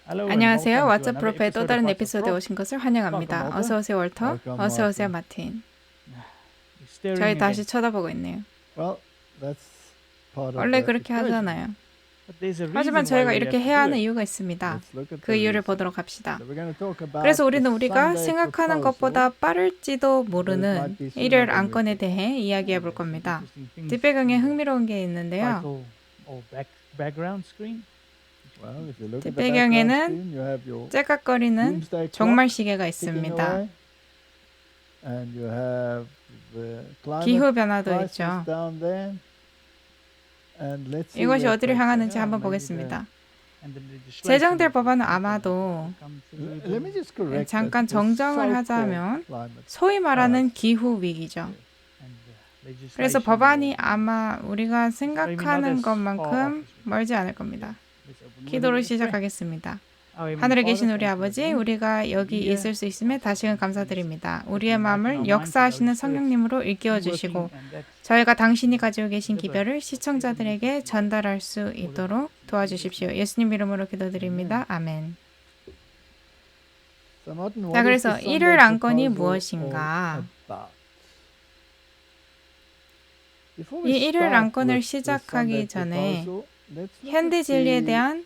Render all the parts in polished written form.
안녕하세요. 왓츠 프로페의 또 다른 에피소드에 오신 것을 환영합니다. 어서 오세요, 월터. 어서 오세요, 마틴. 저희 다시 쳐다보고 있네요. 원래 그렇게 하잖아요. 하지만 저희가 이렇게 해야 하는 이유가 있습니다. 그 이유를 보도록 합시다. 그래서 우리가 생각하는 것보다 빠를지도 모르는 일요일 안건에 대해 이야기해 볼 겁니다. 뒷배경에 흥미로운 게 있는데요. 뒷배경에는 째깍거리는 종말시계가 있습니다. 기후 변화도 있죠. 이것이 어디를 향하는지 한번 보겠습니다. 제정될 법안은 아마도 잠깐 정정을 하자면 소위 말하는 기후 위기죠. 그래서 법안이 아마 우리가 생각하는 것만큼 멀지 않을 겁니다. 기도를 시작하겠습니다. 하늘에 계신 우리 아버지, 우리가 여기 있을 수 있음에 다시금 감사드립니다. 우리의 마음을 역사하시는 성령님으로 일깨워 주시고 저희가 당신이 가지고 계신 기별을 시청자들에게 전달할 수 있도록 도와주십시오. 예수님 이름으로 기도드립니다. 아멘. 자, 그래서 일요일 안건이 무엇인가? 이 일요일 안건을 시작하기 전에 현대 진리에 대한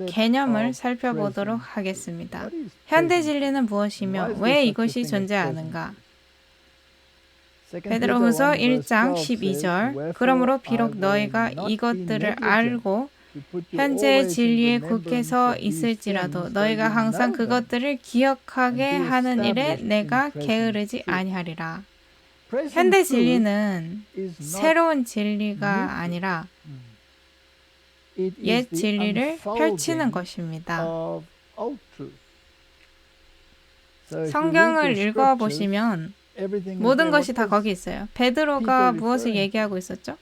개념을 살펴보도록 하겠습니다. 현대 진리는 무엇이며 왜 이것이 존재하는가? 베드로후서 1장 12절 그러므로 비록 너희가 이것들을 알고 현재의 진리에 굳게 서 있을지라도 너희가 항상 그것들을 기억하게 하는 일에 내가 게으르지 아니하리라. 현대 진리는 새로운 진리가 아니라 옛 진리를 펼치는 것입니다. 성경을 읽어보시면 모든 것이 다 거기 있어요. 베드로가 무엇을 얘기하고 있었죠?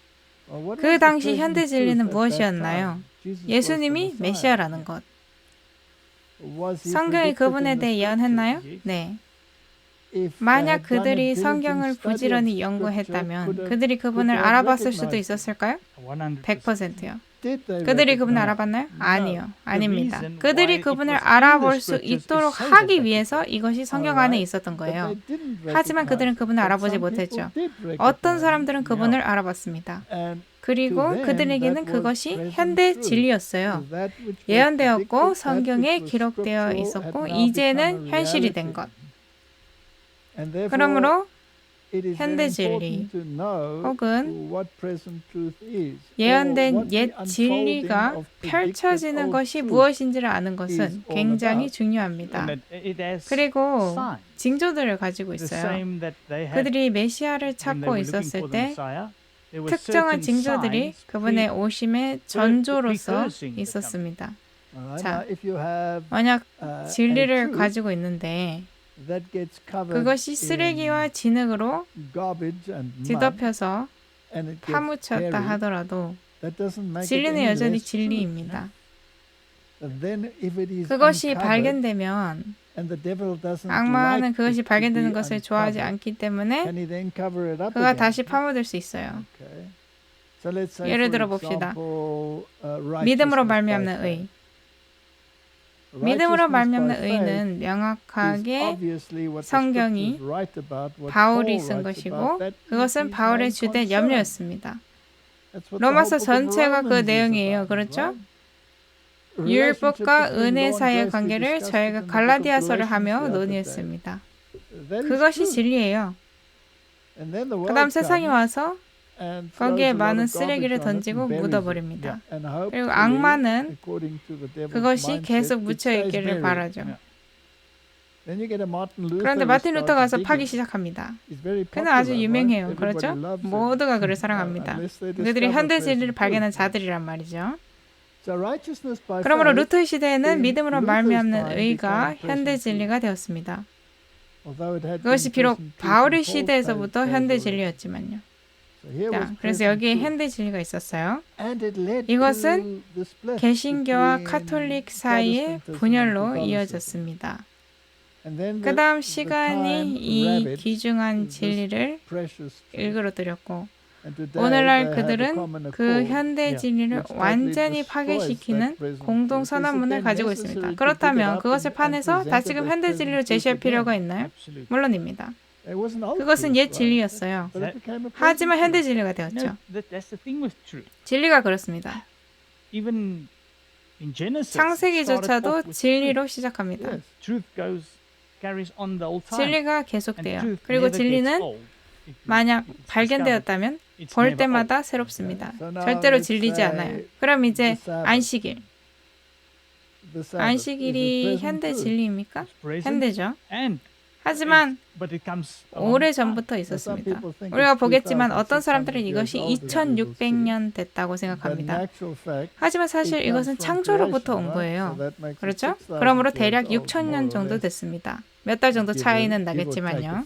그 당시 현대 진리는 무엇이었나요? 예수님이 메시아라는 것. 성경이 그분에 대해 예언했나요? 네. 만약 그들이 성경을 부지런히 연구했다면 그들이 그분을 알아봤을 수도 있었을까요? 100%요. 그들이 그분을 알아봤나요? 아니요. 아닙니다. 그들이 그분을 알아볼 수 있도록 하기 위해서 이것이 성경 안에 있었던 거예요. 하지만 그들은 그분을 알아보지 못했죠. 어떤 사람들은 그분을 알아봤습니다. 그리고 그들에게는 그것이 현대 진리였어요. 예언되었고 성경에 기록되어 있었고 이제는 현실이 된 것. 그러므로 현대 진리 혹은 예언된 옛 진리가 펼쳐지는 것이 무엇인지를 아는 것은 굉장히 중요합니다. 그리고 징조들을 가지고 있어요. 그들이 메시아를 찾고 있었을 때 특정한 징조들이 그분의 오심의 전조로서 있었습니다. 자, 만약 진리를 가지고 있는데 그것이 쓰레기와 진흙으로 뒤덮여서 파묻혔다 하더라도 진리는 여전히 진리입니다. 그것이 발견되면 악마는 그것이 발견되는 것을 좋아하지 않기 때문에 그가 다시 파묻을 수 있어요. 예를 들어 봅시다. 믿음으로 말미암는 의. 믿음으로 말미암는 의는 명확하게 성경이 바울이 쓴 것이고 그것은 바울의 주된 염려였습니다. 로마서 전체가 그 내용이에요. 그렇죠? 율법과 은혜 사이의 관계를 저희가 갈라디아서를 하며 논의했습니다. 그것이 진리예요. 그 다음 세상이 와서 거기에 많은 쓰레기를 던지고 묻어버립니다. 그리고 악마는 그것이 계속 묻혀있기를 바라죠. 그런데 마틴 루터가 와서 파기 시작합니다. 그는 아주 유명해요. 그렇죠? 모두가 그를 사랑합니다. 그들이 현대 진리를 발견한 자들이란 말이죠. 그러므로 루터 시대에는 믿음으로 말미암는 의가 현대 진리가 되었습니다. 그것이 비록 바울의 시대에서부터 현대 진리였지만요. 자, 그래서 여기에 현대 진리가 있었어요. 이것은 개신교와 카톨릭 사이의 분열로 이어졌습니다. 그 다음 시간이 이 귀중한 진리를 일그러뜨렸고 오늘날 그들은 그 현대 진리를 완전히 파괴시키는 공동 선언문을 가지고 있습니다. 그렇다면 그것을 파내서 다시금 현대 진리로 제시할 필요가 있나요? 물론입니다. 그것은 옛 진리였어요. 하지만 현대 진리가 되었죠. 진리가 그렇습니다. 창세기조차도 진리로 시작합니다. 진리가 계속돼요. 그리고 진리는 만약 발견되었다면 볼 때마다 새롭습니다. 절대로 질리지 않아요. 그럼 이제 안식일. 안식일이 현대 진리입니까? 현대죠. 하지만 오래전부터 있었습니다. 우리가 보겠지만 어떤 사람들은 이것이 2600년 됐다고 생각합니다. 하지만 사실 이것은 창조로부터 온 거예요. 그렇죠? 그러므로 대략 6000년 정도 됐습니다. 몇 달 정도 차이는 나겠지만요.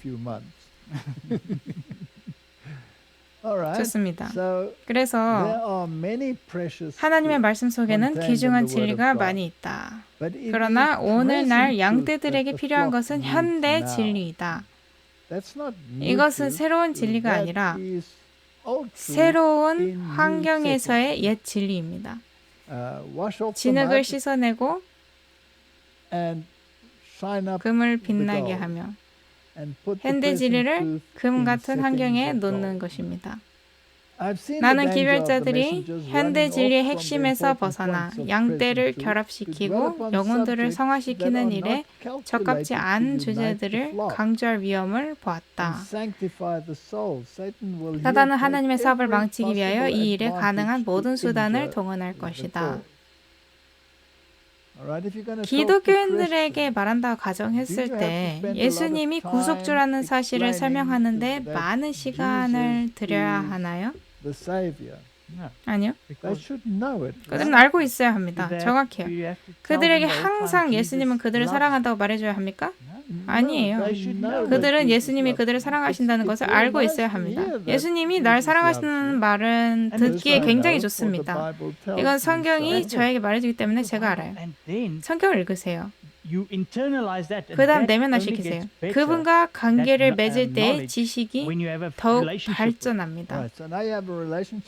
좋습니다. 그래서 하나님의 말씀 속에는 귀중한 진리가 많이 있다. 그러나 오늘날 양떼들에게 필요한 것은 현대 진리이다. 이것은 새로운 진리가 아니라 새로운 환경에서의 옛 진리입니다. 진흙을 씻어내고 금을 빛나게 하며 현대 진리를 금 같은 환경에 놓는 것입니다. 나는 기별자들이 현대 진리의 핵심에서 벗어나 양떼를 결합시키고 영혼들을 성화시키는 일에 적합지 않은 주제들을 강조할 위험을 보았다. 사단은 하나님의 사업을 망치기 위하여 이 일에 가능한 모든 수단을 동원할 것이다. 기독교인들에게 말한다고 가정했을 때 예수님이 구속주라는 사실을 설명하는데 많은 시간을 들여야 하나요? 아니요. 그들은 알고 있어야 합니다. 정확해요. 그들에게 항상 예수님은 그들을 사랑한다고 말해줘야 합니까? 아니에요. 그들은 예수님이 그들을 사랑하신다는 것을 알고 있어야 합니다. 예수님이 날 사랑하시는 말은 듣기에 굉장히 좋습니다. 이건 성경이 저에게 말해주기 때문에 제가 알아요. 성경을 읽으세요. 그 다음 내면화시키세요. 그분과 관계를 맺을 때의 지식이 더욱 발전합니다.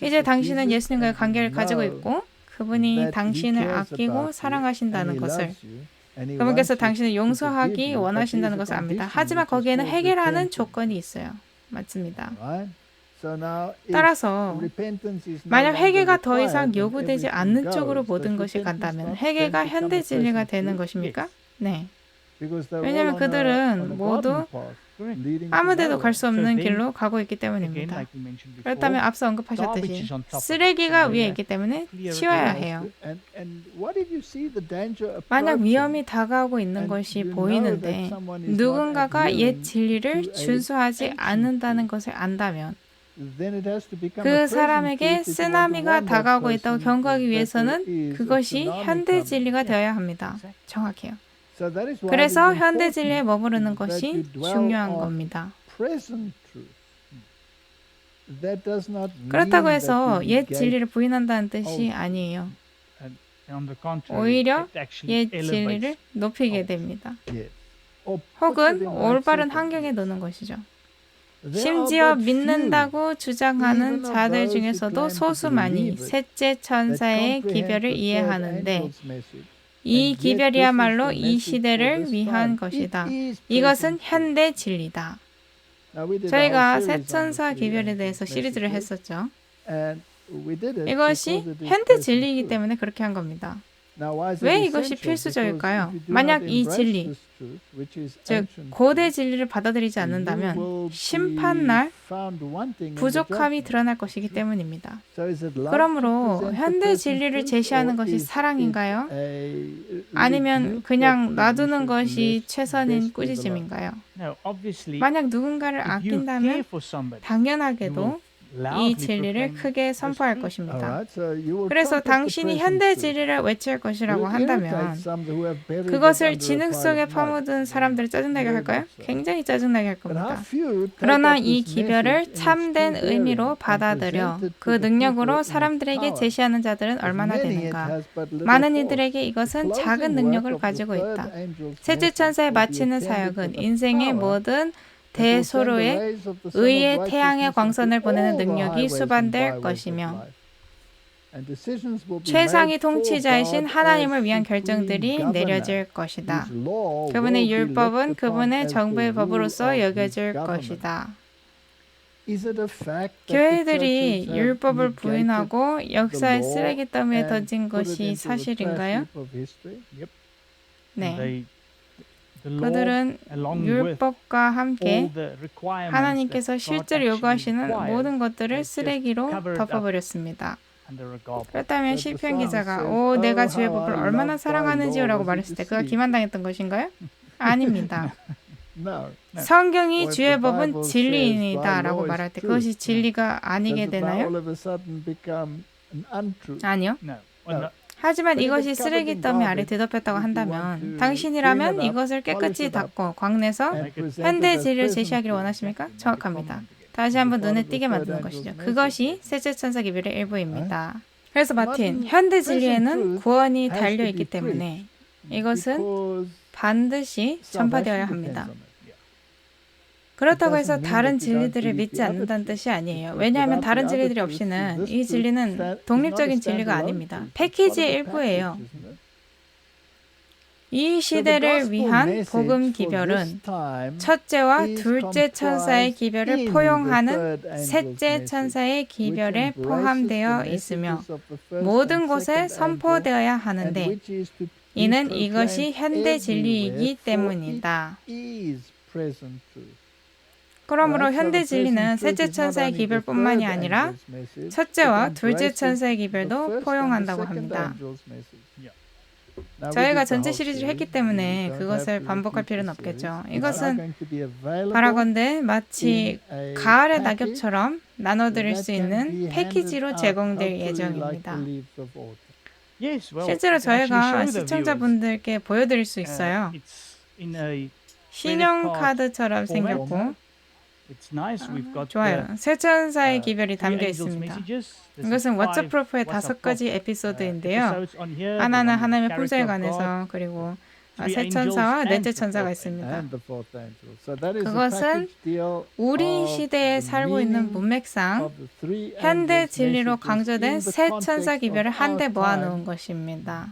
이제 당신은 예수님과의 관계를 가지고 있고 그분이 당신을 아끼고 사랑하신다는 것을, 그분께서 당신을 용서하기 원하신다는 것을 압니다. 하지만 거기에는 해결하는 조건이 있어요. 맞습니다. 따라서 만약 회개가 더 이상 요구되지 않는 쪽으로 모든 것이 간다면 회개가 현대 진리가 되는 것입니까? 네. 왜냐하면 그들은 모두 아무데도 갈 수 없는 길로 가고 있기 때문입니다. 그렇다면 앞서 언급하셨듯이 쓰레기가 위에 있기 때문에 치워야 해요. 만약 위험이 다가오고 있는 것이 보이는데 누군가가 옛 진리를 준수하지 않는다는 것을 안다면 그 사람에게 쓰나미가 다가오고 있다고 경고하기 위해서는 그것이 현대 진리가 되어야 합니다. 정확해요. 그래서 현대 진리에 머무르는 것이 중요한 겁니다. 그렇다고 해서 옛 진리를 부인한다는 뜻이 아니에요. 오히려 옛 진리를 높이게 됩니다. 혹은 올바른 환경에 놓는 것이죠. 심지어 믿는다고 주장하는 자들 중에서도 소수만이 셋째 천사의 기별을 이해하는데 이 기별이야말로 이 시대를 위한 것이다. 이것은 현대 진리다. 저희가 새 천사 기별에 대해서 시리즈를 했었죠. 이것이 현대 진리이기 때문에 그렇게 한 겁니다. 왜 이것이 필수적일까요? 만약 이 진리, 즉 고대 진리를 받아들이지 않는다면 심판날 부족함이 드러날 것이기 때문입니다. 그러므로 현대 진리를 제시하는 것이 사랑인가요? 아니면 그냥 놔두는 것이 최선인 꾸짖음인가요? 만약 누군가를 아낀다면 당연하게도 이 진리를 크게 선포할 것입니다. 그래서 당신이 현대 진리를 외칠 것이라고 한다면 그것을 진흙 속에 파묻은 사람들을 짜증나게 할까요? 굉장히 짜증나게 할 겁니다. 그러나 이 기별을 참된 의미로 받아들여 그 능력으로 사람들에게 제시하는 자들은 얼마나 되는가? 많은 이들에게 이것은 작은 능력을 가지고 있다. 셋째 천사에 마치는 사역은 인생의 모든 대소로에 의의 태양의 광선을 보내는 능력이 수반될 것이며 최상위 통치자이신 하나님을 위한 결정들이 내려질 것이다. 그분의 율법은 그분의 정부의 법으로서 여겨질 것이다. 교회들이 율법을 부인하고 역사의 쓰레기 더미에 던진 것이 사실인가요? 네. 그들은 율법과 함께 하나님께서 실제로 요구하시는 모든 것들을 쓰레기로 덮어버렸습니다. 그렇다면 시편 기자가 내가 주의 법을 얼마나 사랑하는지요 라고 말했을 때 그가 기만당했던 것인가요? 아닙니다. 성경이 주의 법은 진리이다 라고 말할 때 그것이 진리가 아니게 되나요? 아니요. 하지만 이것이 쓰레기 더미 아래 뒤덮였다고 한다면 당신이라면 이것을 깨끗이 닦고 광내서 현대 진리를 제시하기를 원하십니까? 정확합니다. 다시 한번 눈에 띄게 만드는 것이죠. 그것이 셋째 천사 기별의 일부입니다. 그래서 마틴, 현대 진리에는 구원이 달려있기 때문에 이것은 반드시 전파되어야 합니다. 그렇다고 해서 다른 진리들을 믿지 않는다는 뜻이 아니에요. 왜냐하면 다른 진리들이 없이는 이 진리는 독립적인 진리가 아닙니다. 패키지의 일부예요. 이 시대를 위한 복음 기별은 첫째와 둘째 천사의 기별을 포용하는 셋째 천사의 기별에 포함되어 있으며 모든 곳에 선포되어야 하는데 이는 이것이 현대 진리이기 때문이다. 그러므로 현대 진리는 셋째 천사의 기별뿐만이 아니라 첫째와 둘째 천사의 기별도 포용한다고 합니다. 저희가 전체 시리즈를 했기 때문에 그것을 반복할 필요는 없겠죠. 이것은 바라건대 마치 가을의 낙엽처럼 나눠드릴 수 있는 패키지로 제공될 예정입니다. 실제로 저희가 시청자분들께 보여드릴 수 있어요. 신용카드처럼 생겼고 좋아요. 세 천사의 기별이 담겨 있습니다. 이것은 왓츠프로프의 5가지 에피소드인데요. 하나는 하나님의 품성에 관해서 그리고 세 천사와 넷째 천사가 있습니다. 그것은 우리 시대에 살고 있는 문맥상 현대 진리로 강조된 세 천사 기별을 한데 모아놓은 것입니다.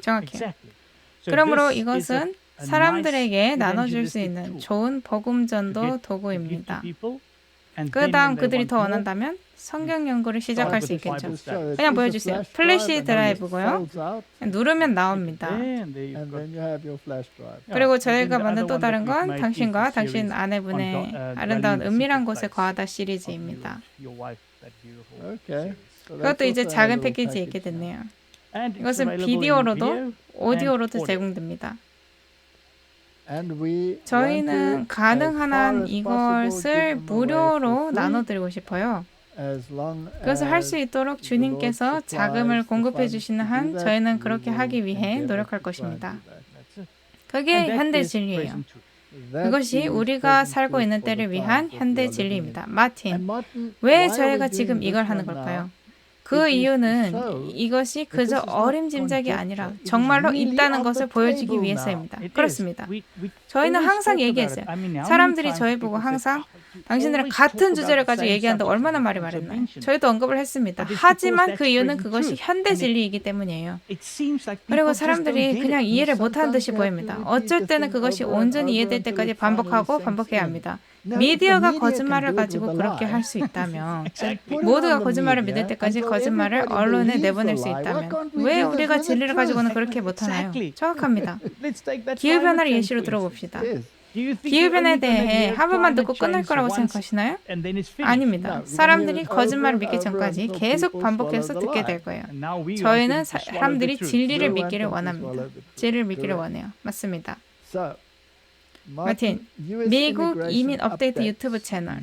정확해요. 그러므로 이것은 사람들에게 나눠줄 수 있는 좋은 복음 전도 도구입니다. 그 다음 그들이 더 원한다면 성경 연구를 시작할 수 있겠죠. 그냥 보여주세요. 플래시 드라이브고요. 누르면 나옵니다. 그리고 저희가 만든 또 다른 건 당신과 당신 아내분의 아름다운 은밀한 곳에 거하다 시리즈입니다. 그것도 이제 작은 패키지에 있게 됐네요. 이것은 비디오로도 오디오로도 제공됩니다. 저희는 가능한 한 이것을 무료로 나눠드리고 싶어요. 그것을 할 수 있도록 주님께서 자금을 공급해 주시는 한 저희는 그렇게 하기 위해 노력할 것입니다. 그게 현대 진리예요. 그것이 우리가 살고 있는 때를 위한 현대 진리입니다. 마틴, 왜 저희가 지금 이걸 하는 걸까요? 그 이유는 이것이 그저 어림짐작이 아니라 정말로 있다는 것을 보여주기 위해서입니다. 그렇습니다. 저희는 항상 얘기했어요. 사람들이 저희 보고 항상 당신들은 같은 주제를 가지고 얘기하는데 얼마나 말이 많았나요? 저희도 언급을 했습니다. 하지만 그 이유는 그것이 현대 진리이기 때문이에요. 그리고 사람들이 그냥 이해를 못하는 듯이 보입니다. 어쩔 때는 그것이 온전히 이해될 때까지 반복하고 반복해야 합니다. 미디어가 거짓말을 가지고 그렇게 할 수 있다면 모두가 거짓말을 믿을 때까지 거짓말을 언론에 내보낼 수 있다면 왜 우리가 진리를 가지고는 그렇게 못하나요? 정확합니다. 기후변화를 예시로 들어봅시다. 기후변화에 대해 한 번만 듣고 끝날 거라고 생각하시나요? 아닙니다. 사람들이 거짓말을 믿기 전까지 계속 반복해서 듣게 될 거예요. 저희는 사람들이 진리를 믿기를 원합니다. 진리를 믿기를 원해요. 맞습니다. 마틴, 미국 이민 업데이트 유튜브 채널.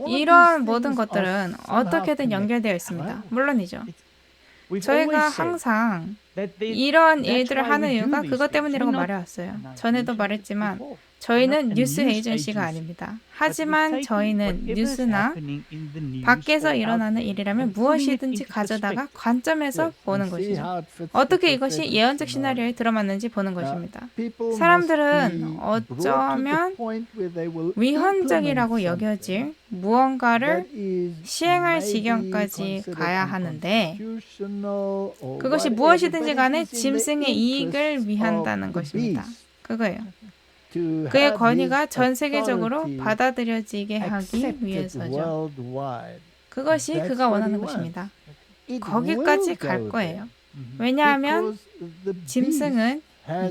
이런 모든 것들은 어떻게든 연결되어 있습니다. 물론이죠. 저희가 항상 이런 일들을 하는 이유가 그것 때문이라고 말해왔어요. 전에도 말했지만 저희는 뉴스 에이전시가 아닙니다. 하지만 저희는 뉴스나 밖에서 일어나는 일이라면 무엇이든지 가져다가 관점에서 보는 것이죠. 어떻게 이것이 예언적 시나리오에 들어맞는지 보는 것입니다. 사람들은 어쩌면 위헌적이라고 여겨질 무언가를 시행할 지경까지 가야 하는데 그것이 무엇이든지 간에 짐승의 이익을 위한다는 것입니다. 그거예요. 그의 권위가 전 세계적으로 받아들여지게 하기 위해서죠. 그것이 그가 원하는 것입니다. 거기까지 갈 거예요. 왜냐하면 짐승은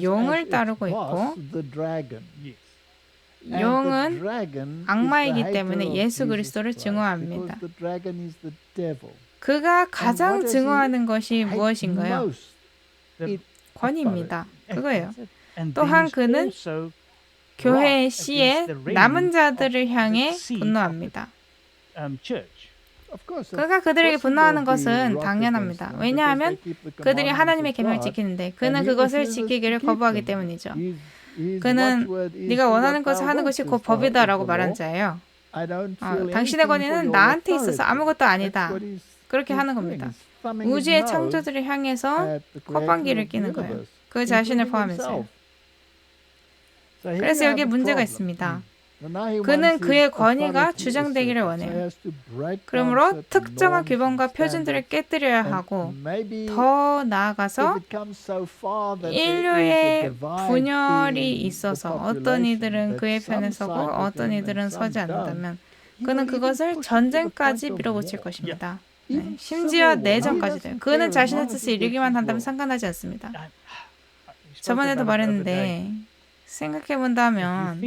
용을 따르고 있고 용은 악마이기 때문에 예수 그리스도를 증오합니다. 그가 가장 증오하는 것이 무엇인가요? 권위입니다. 그거예요. 또한 그는 교회의 씨에 남은 자들을 향해 분노합니다. 그가 그들에게 분노하는 것은 당연합니다. 왜냐하면 그들이 하나님의 계명을 지키는데 그는 그것을 지키기를 거부하기 때문이죠. 그는 네가 원하는 것을 하는 것이 곧 법이다라고 말한 자예요. 당신의 권위는 나한테 있어서 아무것도 아니다. 그렇게 하는 겁니다. 우주의 창조주를 향해서 콧방귀를 뀌는 거예요. 그 자신을 포함해서요. 그래서 여기에 문제가 있습니다. 그는 그의 권위가 주장되기를 원해요. 그러므로 특정한 규범과 표준들을 깨뜨려야 하고 더 나아가서 인류의 분열이 있어서 어떤 이들은 그의 편에 서고 어떤 이들은 서지 않는다면 그는 그것을 전쟁까지 밀어붙일 것입니다. 네, 심지어 내전까지 돼요. 그는 자신의 뜻을 이루기만 한다면 상관하지 않습니다. 저번에도 말했는데 생각해본다면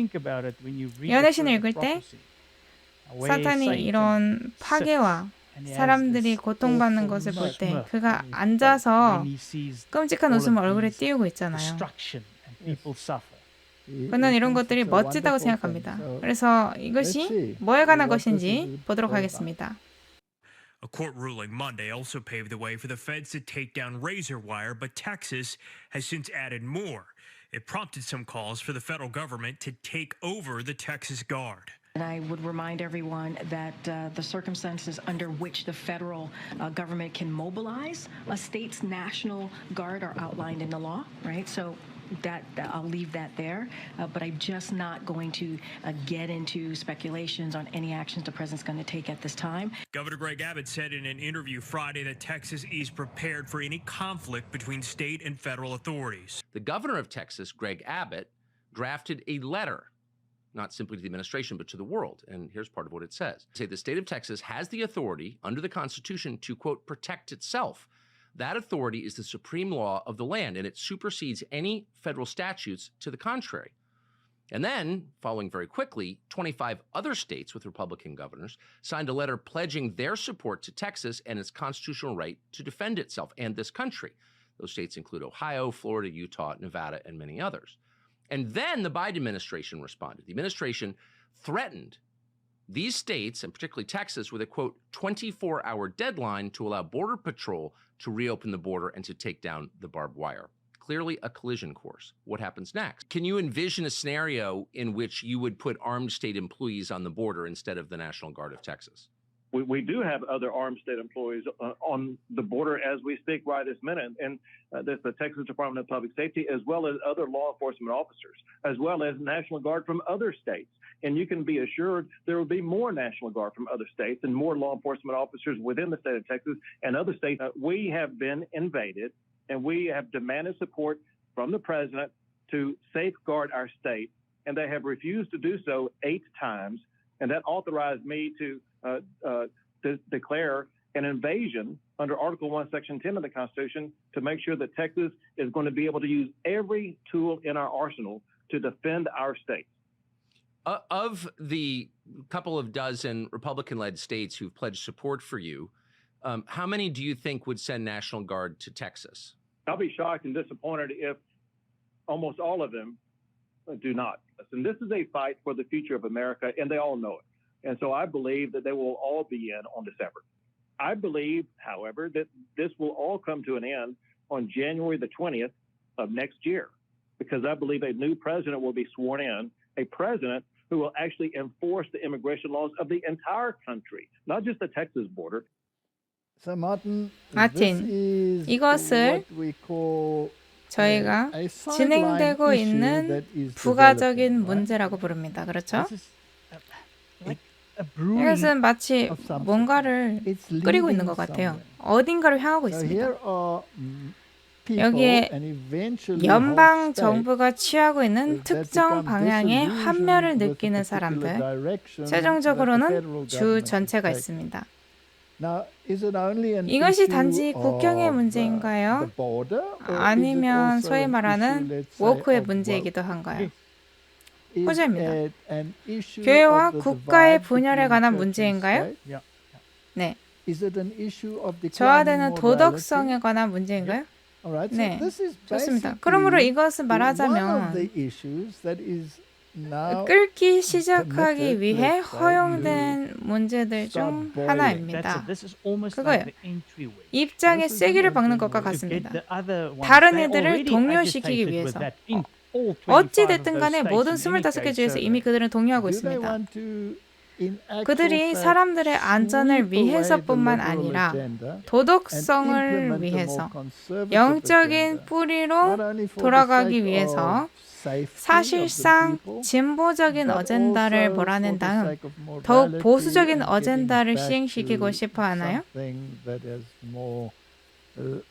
연애신을 읽을 때 사탄이 이런 파괴와 사람들이 고통받는 것을 볼 때 그가 앉아서 끔찍한 웃음을 얼굴에 띄우고 있잖아요. 저는 이런 것들이 멋지다고 생각합니다. 그래서 이것이 뭐에 관한 것인지 보도록 하겠습니다. A court ruling Monday also paved the way for the feds to take down razor wire, but Texas has since added more. It prompted some calls for the federal government to take over the Texas Guard. And I would remind everyone that the circumstances under which the federal government can mobilize a state's National Guard are outlined in the law, right? So that I'll leave that there, but I'm just not going to get into speculations on any actions the president's going to take at this time. Governor Greg Abbott said in an interview Friday that Texas is prepared for any conflict between state and federal authorities. The governor of Texas, Greg Abbott, drafted a letter, not simply to the administration, but to the world. And here's part of what it says. Say the state of Texas has the authority under the Constitution to, quote, protect itself. That authority is the supreme law of the land, and it supersedes any federal statutes to the contrary. And then, following very quickly, 25 other states with Republican governors signed a letter pledging their support to Texas and its constitutional right to defend itself and this country. Those states include Ohio, Florida, Utah, Nevada, and many others. And then the Biden administration responded. The administration threatened these states, and particularly Texas, with a, quote, 24-hour deadline to allow Border Patrol to reopen the border and to take down the barbed wire. Clearly a collision course. What happens next? Can you envision a scenario in which you would put armed state employees on the border instead of the National Guard of Texas? We do have other armed state employees on the border as we speak right this minute, and there's the Texas Department of Public Safety, as well as other law enforcement officers, as well as National Guard from other states. And you can be assured there will be more National Guard from other states and more law enforcement officers within the state of Texas and other states. We have been invaded, and we have demanded support from the president to safeguard our state, and they have refused to do so 8 times, and that authorized me to declare an invasion under Article 1, Section 10 of the Constitution to make sure that Texas is going to be able to use every tool in our arsenal to defend our state. Of the couple of dozen Republican-led states who've pledged support for you, how many do you think would send National Guard to Texas? I'll be shocked and disappointed if almost all of them do not. And this is a fight for the future of America, and they all know it. And so I believe that they will all be in on December. I believe, however, that this will all come to an end on January the 20th of next year, because I believe a new president will be sworn in, a president who will actually enforce the immigration laws of the entire country, not just the Texas border. So Martin, 마틴, this is 이것을 what we call 저희가 a sideline 진행되고 issue 있는 that is 부가적인 developing, right? 문제라고 부릅니다. 그렇죠? This is like a brewing 이것은 마치 of something. 뭔가를 It's 끓이고 있는 leading 것 같아요. somewhere. 어딘가를 향하고 So 있습니다. here are people 여기에 and eventually 연방 whole states 정부가 취하고 있는 that 특정 become 방향의 disillusioned 환멸을 with the 느끼는 particular 사람들, direction that the 최종적으로는 federal 주 government 전체가 is taking. 있습니다. Now, is it only an 이것이 issue 단지 국경의 of, 문제인가요? the border, or is it 아니면 also 소위 an 말하는 issue, let's say, 워크의 of 문제이기도 wealth? 한가요? Is 호주입니다. it an issue 교회와 of the 국가의 divide 분열에 between 관한 church and 문제인가요? state? 네. Is it an issue of declining 저하되는 morality? 도덕성에 관한 문제인가요? Alright, so 네. this is 좋습니다. basically 그러므로 이것은 one of 말하자면 the issues that is now 끓기 시작하기 permitted, 위해 let's say, 허용된 문제들 중 start 하나입니다. This is almost 그거예요. like the entryway. 입장에 This is 쐐기를 an 박는 것과 entryway. 같습니다. The other ones, 다른 they 애들을 already 동요시키기 agitated 위해서. with that in all 25 어찌 of 됐든 those 간에 states 모든 in any 25개 case. 주에서 So 이미 그들은 동요하고 do they 있습니다. want to, in actual 그들이 fact, 사람들의 안전을 sweep away 위해서뿐만 the liberal 아니라 agenda and 도덕성을 implement a 위해서 more conservative 영적인 agenda, 뿌리로 not only for the 돌아가기 sake 위해서 of safety of the 사실상 people, 진보적인 but 어젠다를 also for 몰아낸 the 다음 sake of 더욱 morality 보수적인 and 어젠다를 getting back 시행시키고 to 싶어 하나요? something that has more,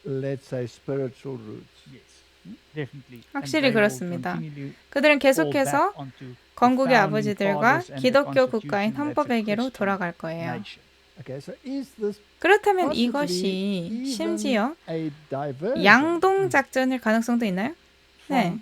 let's say, spiritual roots. yes, definitely. And 확실히 they will 그렇습니다. continually 그들은 fall 계속해서 back onto the 건국의 founding 아버지들과 fathers and the 기독교 constitution 국가인 that's a 헌법에게로 Christian 돌아갈 거예요. nation. Okay, so is this 그렇다면 possibly 이것이 even 심지어 a diversion 양동 작전일 가능성도 있나요? 네,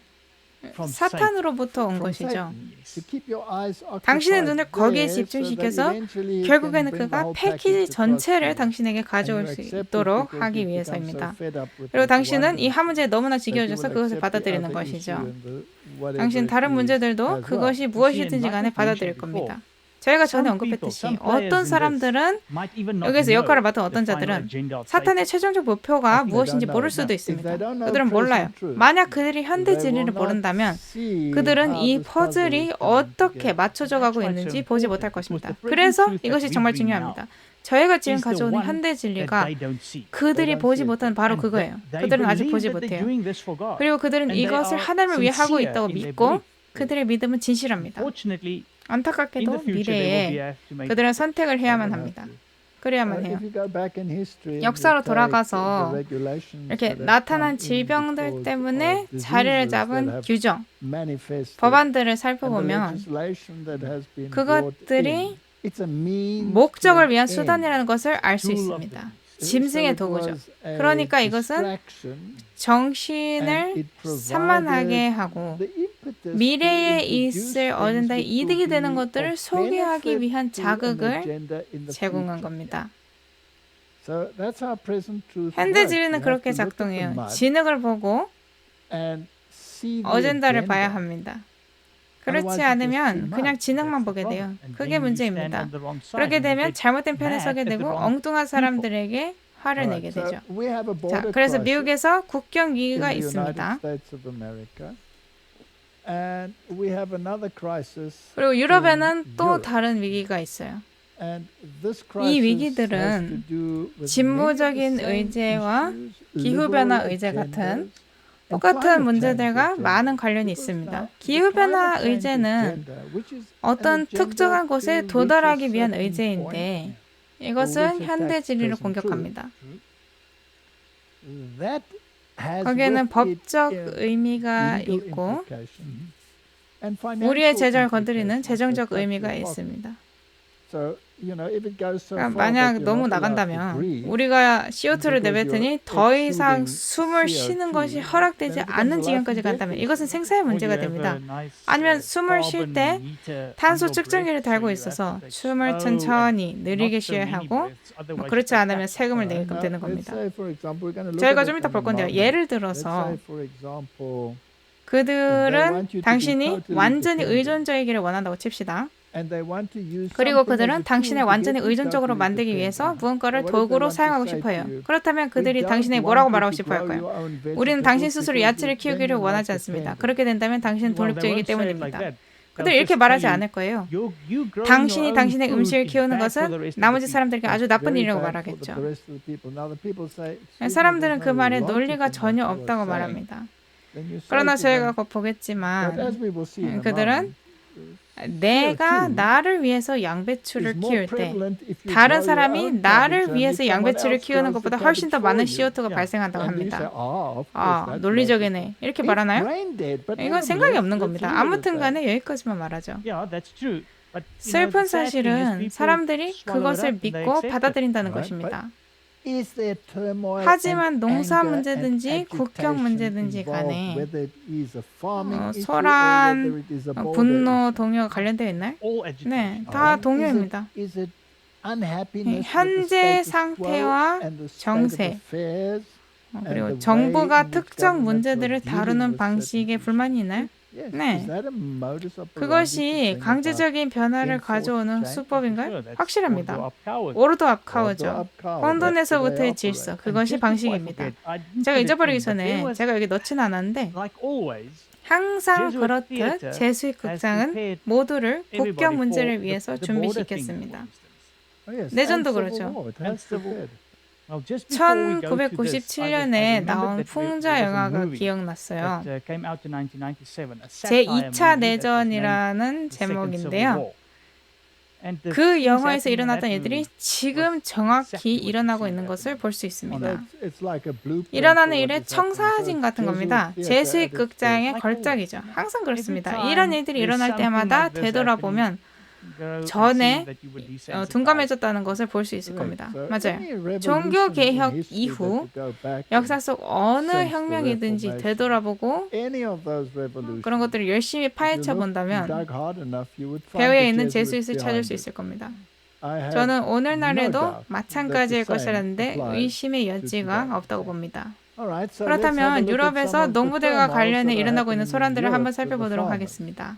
from 사탄으로부터 온 from 것이죠. Satan, to keep your eyes occupied 당신의 눈을 거기에 there so that 집중시켜서 eventually it 결국에는 can bring the 그가 whole 패키지 package across 전체를 to you. 당신에게 And 가져올 you 수 accept it 있도록 because 하기 you've become so 위해서입니다. fed up with 그리고 this 당신은 one 이 한 문제에 너무나 that you 지겨워져서 will 그것을 accept the 받아들이는 other issue 것이죠. and the whatever 당신 it 다른 is 문제들도 as well. 그것이 무엇이든지 간에 받아들일 겁니다. 저희가 전에 언급했듯이 어떤 사람들은 여기서 역할을 맡은 어떤 자들은 사탄의 최종적 목표가 무엇인지 모를 수도 있습니다. 그들은 몰라요. 만약 그들이 현대 진리를 모른다면 그들은 이 퍼즐이 어떻게 맞춰져 가고 있는지 보지 못할 것입니다. 그래서 이것이 정말 중요합니다. 저희가 지금 가져오는 현대 진리가 그들이 보지 못하는 바로 그거예요. 그들은 아직 보지 못해요. 그리고 그들은 이것을 하나님을 위해 하고 있다고 믿고 그들의 믿음은 진실합니다. 안타깝게도 미래에 그들은 선택을 해야만 합니다. 그래야만 해요. 역사로 돌아가서 이렇게 나타난 질병들 때문에 자리를 잡은 규정, 법안들을 살펴보면 그것들이 목적을 위한 수단이라는 것을 알 수 있습니다. 짐승의 도구죠. 그러니까 이것은 정신을 산만하게 하고 미래에 있을 어젠다에 이득이 되는 것들을 소개하기 위한 자극을 제공한 겁니다. 현대 진리는 그렇게 작동해요. 진흙을 보고 어젠다를 봐야 합니다. 그렇지 않으면 그냥 진흙만 보게 돼요. 그게 문제입니다. 그렇게 되면 잘못된 편에 서게 되고 엉뚱한 사람들에게 화를 내게 되죠. 자, 그래서 미국에서 국경 위기가 있습니다. 그리고 유럽에는 또 다른 위기가 있어요. 이 위기들은 진보적인 의제와 기후변화 의제 같은 똑같은 문제들과 많은 관련이 있습니다. 기후변화 의제는 어떤 특정한 곳에 도달하기 위한 의제인데 이것은 현대 진리를 공격합니다. 거기에는 법적 의미가 있고 우리의 재정을 건드리는 재정적 의미가 있습니다. 만약 너무 나간다면 우리가 CO2를 내뱉으니 더 이상 숨을 쉬는 것이 허락되지 않는 지경까지 간다면 이것은 생사의 문제가 됩니다. 아니면 숨을 쉴 때 탄소 측정기를 달고 있어서 숨을 천천히 느리게 쉬어야 하고 그렇지 않으면 세금을 내게끔 되는 겁니다. 저희가 좀 이따 볼 건데요. 예를 들어서 그들은 당신이 완전히 의존적이기를 원한다고 칩시다. 그리고 그들은 당신을 완전히 의존적으로 만들기 위해서 무언가를 도구로 사용하고 싶어요. 그렇다면 그들이 당신에게 뭐라고 말하고 싶어 할까요? 우리는 당신 스스로 야채를 키우기를 원하지 않습니다. 그렇게 된다면 당신은 독립적이기 때문입니다. 그들이 이렇게 말하지 않을 거예요. 당신이 당신의 음식을 키우는 것은 나머지 사람들에게 아주 나쁜 일이라고 말하겠죠. 사람들은 그 말에 논리가 전혀 없다고 말합니다. 그러나 저희가 곧 보겠지만 그들은 내가 나를 위해서 양배추를 키울 때 다른 사람이 나를 위해서 양배추를 키우는 것보다 훨씬 더 많은 CO2가 발생한다고 합니다. 아, 논리적이네. 이렇게 말하나요? 이건 생각이 없는 겁니다. 아무튼 간에 여기까지만 말하죠. 슬픈 사실은 사람들이 그것을 믿고 받아들인다는 것입니다. 하지만 농사 문제든지 국경 문제든지 간에 소란, 분노, 동요가 관련되어 있나요? 네, 다 동요입니다. 현재 상태와 정세, 그리고 정부가 특정 문제들을 다루는 방식에 불만이 있나요? 네. 그것이 강제적인 변화를 가져오는 수법인가요? 확실합니다. 오르도 압카오죠. 혼돈에서부터의 질서. 그것이 방식입니다. 제가 잊어버리기 전에 제가 여기 넣지는 않았는데 항상 그렇듯 제수익 극장은 모두를 국경 문제를 위해서 준비시켰습니다. 내전도 그렇죠. 1997년에 나온 풍자 영화가 기억났어요. 제2차 내전이라는 제목인데요. 그 영화에서 일어났던 일들이 지금 정확히 일어나고 있는 것을 볼 수 있습니다. 일어나는 일의 청사진 같은 겁니다. 제수익 극장의 걸작이죠. 항상 그렇습니다. 이런 일들이 일어날 때마다 되돌아보면 전에 둔감해졌다는 것을 볼 수 있을 겁니다. 맞아요. 종교개혁 이후 역사 속 어느 혁명이든지 되돌아보고 그런 것들을 열심히 파헤쳐 본다면 배후에 있는 제수잇을 찾을 수 있을 겁니다. 저는 오늘날에도 마찬가지일 것이라는데 의심의 여지가 없다고 봅니다. 그렇다면 유럽에서 농부들과 관련해 일어나고 있는 소란들을 한번 살펴보도록 하겠습니다.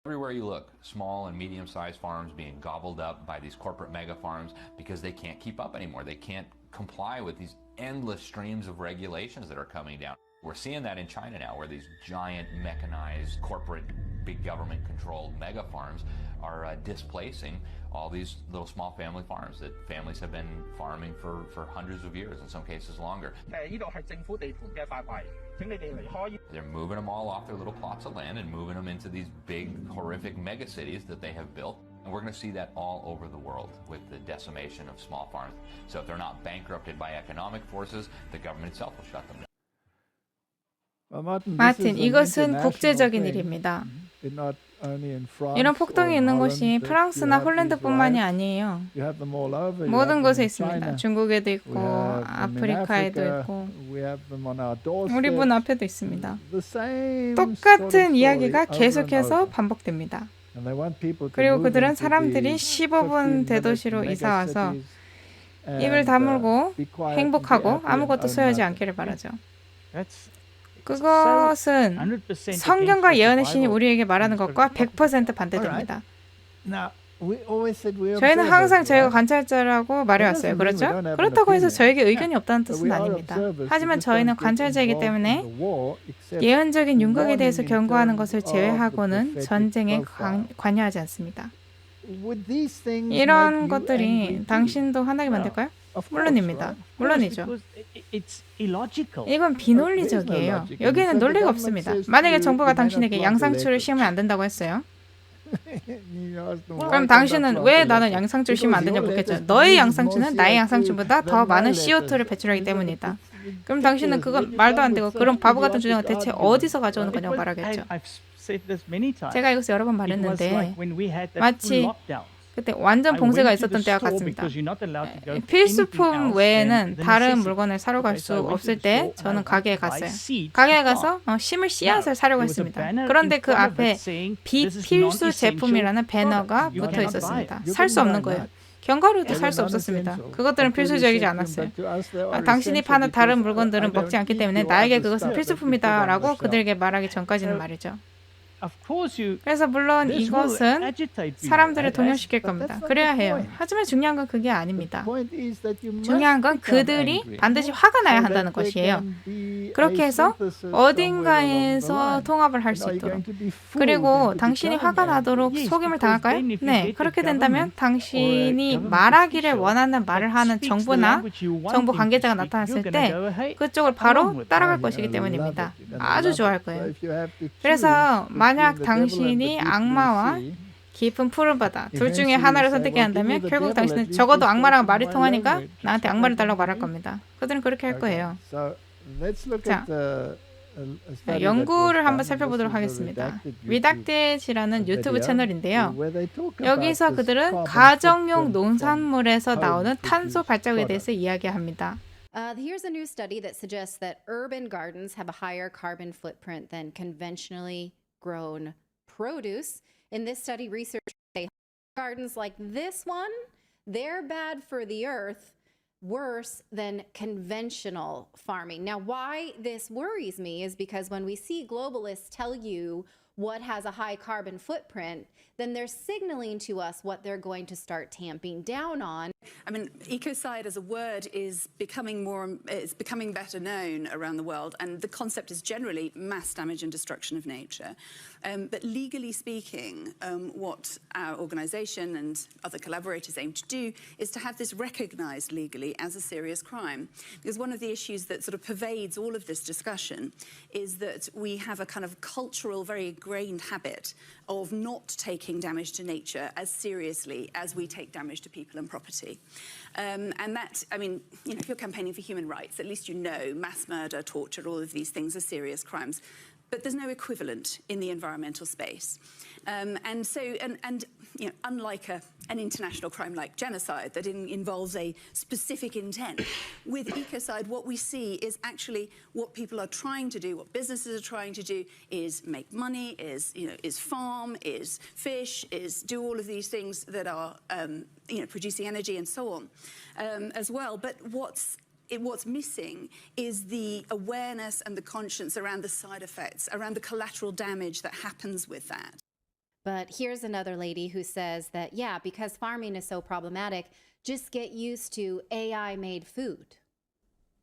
Everywhere you look, small and medium-sized farms being gobbled up by these corporate mega farms because they can't keep up anymore. They can't comply with these endless streams of regulations that are coming down. We're seeing that in China now, where these giant mechanized corporate big government-controlled mega farms are displacing all these little small family farms that families have been farming for hundreds of years, in some cases longer. They're moving them all off their little plots of land and moving them into these big, horrific mega cities that they have built. And we're going to see that all over the world with the decimation of small farms. So if they're not bankrupted by economic forces, the government itself will shut them down. 마틴, 이것은 국제적인 일입니다. 이런 폭동이 있는 곳이 프랑스나 홀란드뿐만이 아니에요. 모든 곳에 있습니다. 중국에도 있고 아프리카에도 있고 우리 문 앞에도 있습니다. 똑같은 이야기가 계속해서 반복됩니다. 그리고 그들은 사람들이 15분 대도시로 이사와서 입을 다물고 행복하고 아무것도 소유하지 않기를 바라죠. 그것은 성경과 예언의 신이 우리에게 말하는 것과 100% 반대됩니다. 저희는 항상 저희가 관찰자라고 말해왔어요. 그렇죠? 그렇다고 해서 저에게 의견이 없다는 뜻은 아닙니다. 하지만 저희는 관찰자이기 때문에 예언적인 윤곽에 대해서 경고하는 것을 제외하고는 전쟁에 관여하지 않습니다. 이런 것들이 당신도 화나게 만들까요? 물론입니다. 물론이죠. 이건 비논리적이에요. 여기에는 논리가 없습니다. 만약에 정부가 당신에게 양상추를 심으면 안 된다고 했어요. 그럼 당신은 왜 나는 양상추를 심으면 안 되냐고 묻겠죠. 너의 양상추는 나의 양상추보다 더 많은 CO2를 배출하기 때문이다. 그럼 당신은 그건 말도 안 되고 그런 바보 같은 주장을 대체 어디서 가져오는 거냐고 말하겠죠. 제가 이것을 여러 번 말했는데 마치 그때 완전 봉쇄가 있었던 때와 같습니다. 필수품 외에는 다른 물건을 사러 갈 수 없을 때 저는 가게에 갔어요. 가게에 가서 심을 씨앗을 사려고 했습니다. 그런데 그 앞에 비필수 제품이라는 배너가 붙어 있었습니다. 살 수 없는 거예요. 견과류도 살 수 없었습니다. 그것들은 필수적이지 않았어요. 당신이 파는 다른 물건들은 먹지 않기 때문에 나에게 그것은 필수품이다라고 그들에게 말하기 전까지는 말이죠. 그래서 물론 이것은 사람들을 동요시킬 겁니다. 그래야 해요. 하지만 중요한 건 그게 아닙니다. 중요한 건 그들이 반드시 화가 나야 한다는 것이에요. 그렇게 해서 어딘가에서 통합을 할 수 있도록. 그리고 당신이 화가 나도록 속임을 당할까요? 네. 그렇게 된다면 당신이 말하기를 원하는 말을 하는 정부나 정부 관계자가 나타났을 때 그쪽을 바로 따라갈 것이기 때문입니다. 아주 좋아할 거예요. 그래서 만약 당신이 악마와 깊은 푸른 바다 둘 중에 하나를 선택해야 한다면 결국 당신은 적어도 악마랑 말이 통하니까 나한테 악마를 달라고 말할 겁니다. 그들은 그렇게 할 거예요. 자, 연구를 한번 살펴보도록 하겠습니다. Redacted이라는 유튜브 채널인데요. 여기서 그들은 가정용 농산물에서 나오는 탄소 발자국에 대해서 이야기합니다. Here's a new study that suggests that urban gardens have a higher carbon footprint than conventionally grown produce. In this study, researchers say gardens like this one, they're bad for the earth, worse than conventional farming. Now, why this worries me is because when we see globalists tell you what has a high carbon footprint, then they're signaling to us what they're going to start tamping down on. I mean, ecocide as a word is becoming better known around the world, and the concept is generally mass damage and destruction of nature. But legally speaking, what our organisation and other collaborators aim to do is to have this recognised legally as a serious crime. Because one of the issues that sort of pervades all of this discussion is that we have a kind of cultural, very ingrained habit of not taking damage to nature as seriously as we take damage to people and property. And that, I mean, you know, if you're campaigning for human rights, at least you know mass murder, torture, all of these things are serious crimes. But there's no equivalent in the environmental space. And so, you know, unlike an international crime like genocide that involves a specific intent, with ecocide, what we see is actually what people are trying to do, what businesses are trying to do, is make money, is farm, is fish, is do all of these things that are, producing energy and so on, as well. But what's missing is the awareness and the conscience around the side effects, around the collateral damage that happens with that. But here's another lady who says that, yeah, because farming is so problematic, just get used to AI-made food.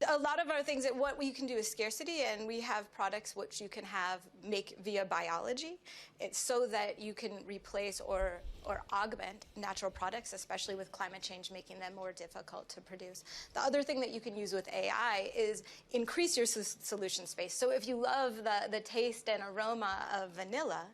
A lot of our things, what you can do is scarcity, and we have products which you can make via biology. It's so that you can replace or augment natural products, especially with climate change making them more difficult to produce. The other thing that you can use with AI is increase your solution space. So if you love the taste and aroma of vanilla,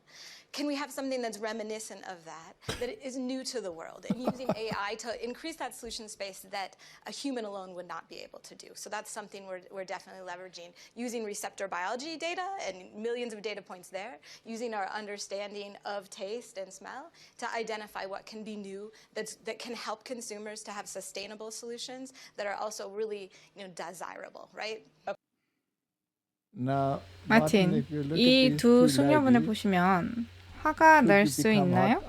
can we have something that's reminiscent of that is new to the world, and using AI to increase that solution space that a human alone would not be able to do? So that's something we're definitely leveraging, using receptor biology data and millions of data points there, using our understanding of taste and smell to identify what can be new that can help consumers to have sustainable solutions that are also really desirable, right? 마틴, 이 두 숙녀분을 보시면 화가 날 수 있나요?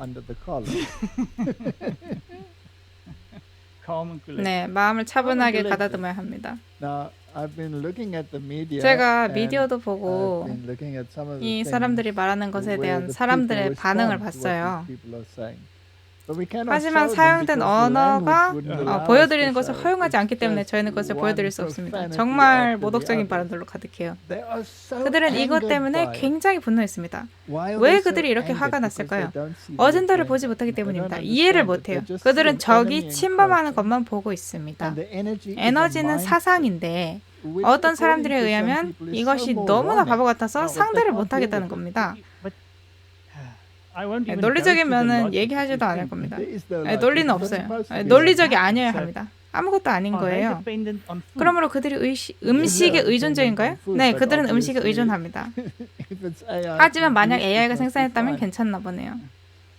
네, 마음을 차분하게 가다듬어야 합니다. 제가 미디어도 보고 이 사람들이 말하는 것에 대한 사람들의 반응을 봤어요. 하지만 사용된 언어가 보여드리는 것을 허용하지 않기 때문에 저희는 그것을 보여드릴 수 없습니다. 정말 모독적인 발언들로 가득해요. 그들은 이것 때문에 굉장히 분노했습니다. 왜 그들이 이렇게 화가 났을까요? 어젠다를 보지 못하기 때문입니다. 이해를 못해요. 그들은 적이 침범하는 것만 보고 있습니다. 에너지는 사상인데 어떤 사람들에 의하면 이것이 너무나 바보 같아서 상대를 못하겠다는 겁니다. 논리적인 면은 얘기하지도 않을 겁니다. 논리는 없어요. 논리적이 아니어야 합니다. 아무것도 아닌 Are they 거예요. dependent on food? 그러므로 그들이 음식에 의존적인가요? 네, 그들은 음식에 의존합니다. If it's AI 하지만 만약 produced, it AI가 must be 생산했다면 fine. 괜찮나 보네요.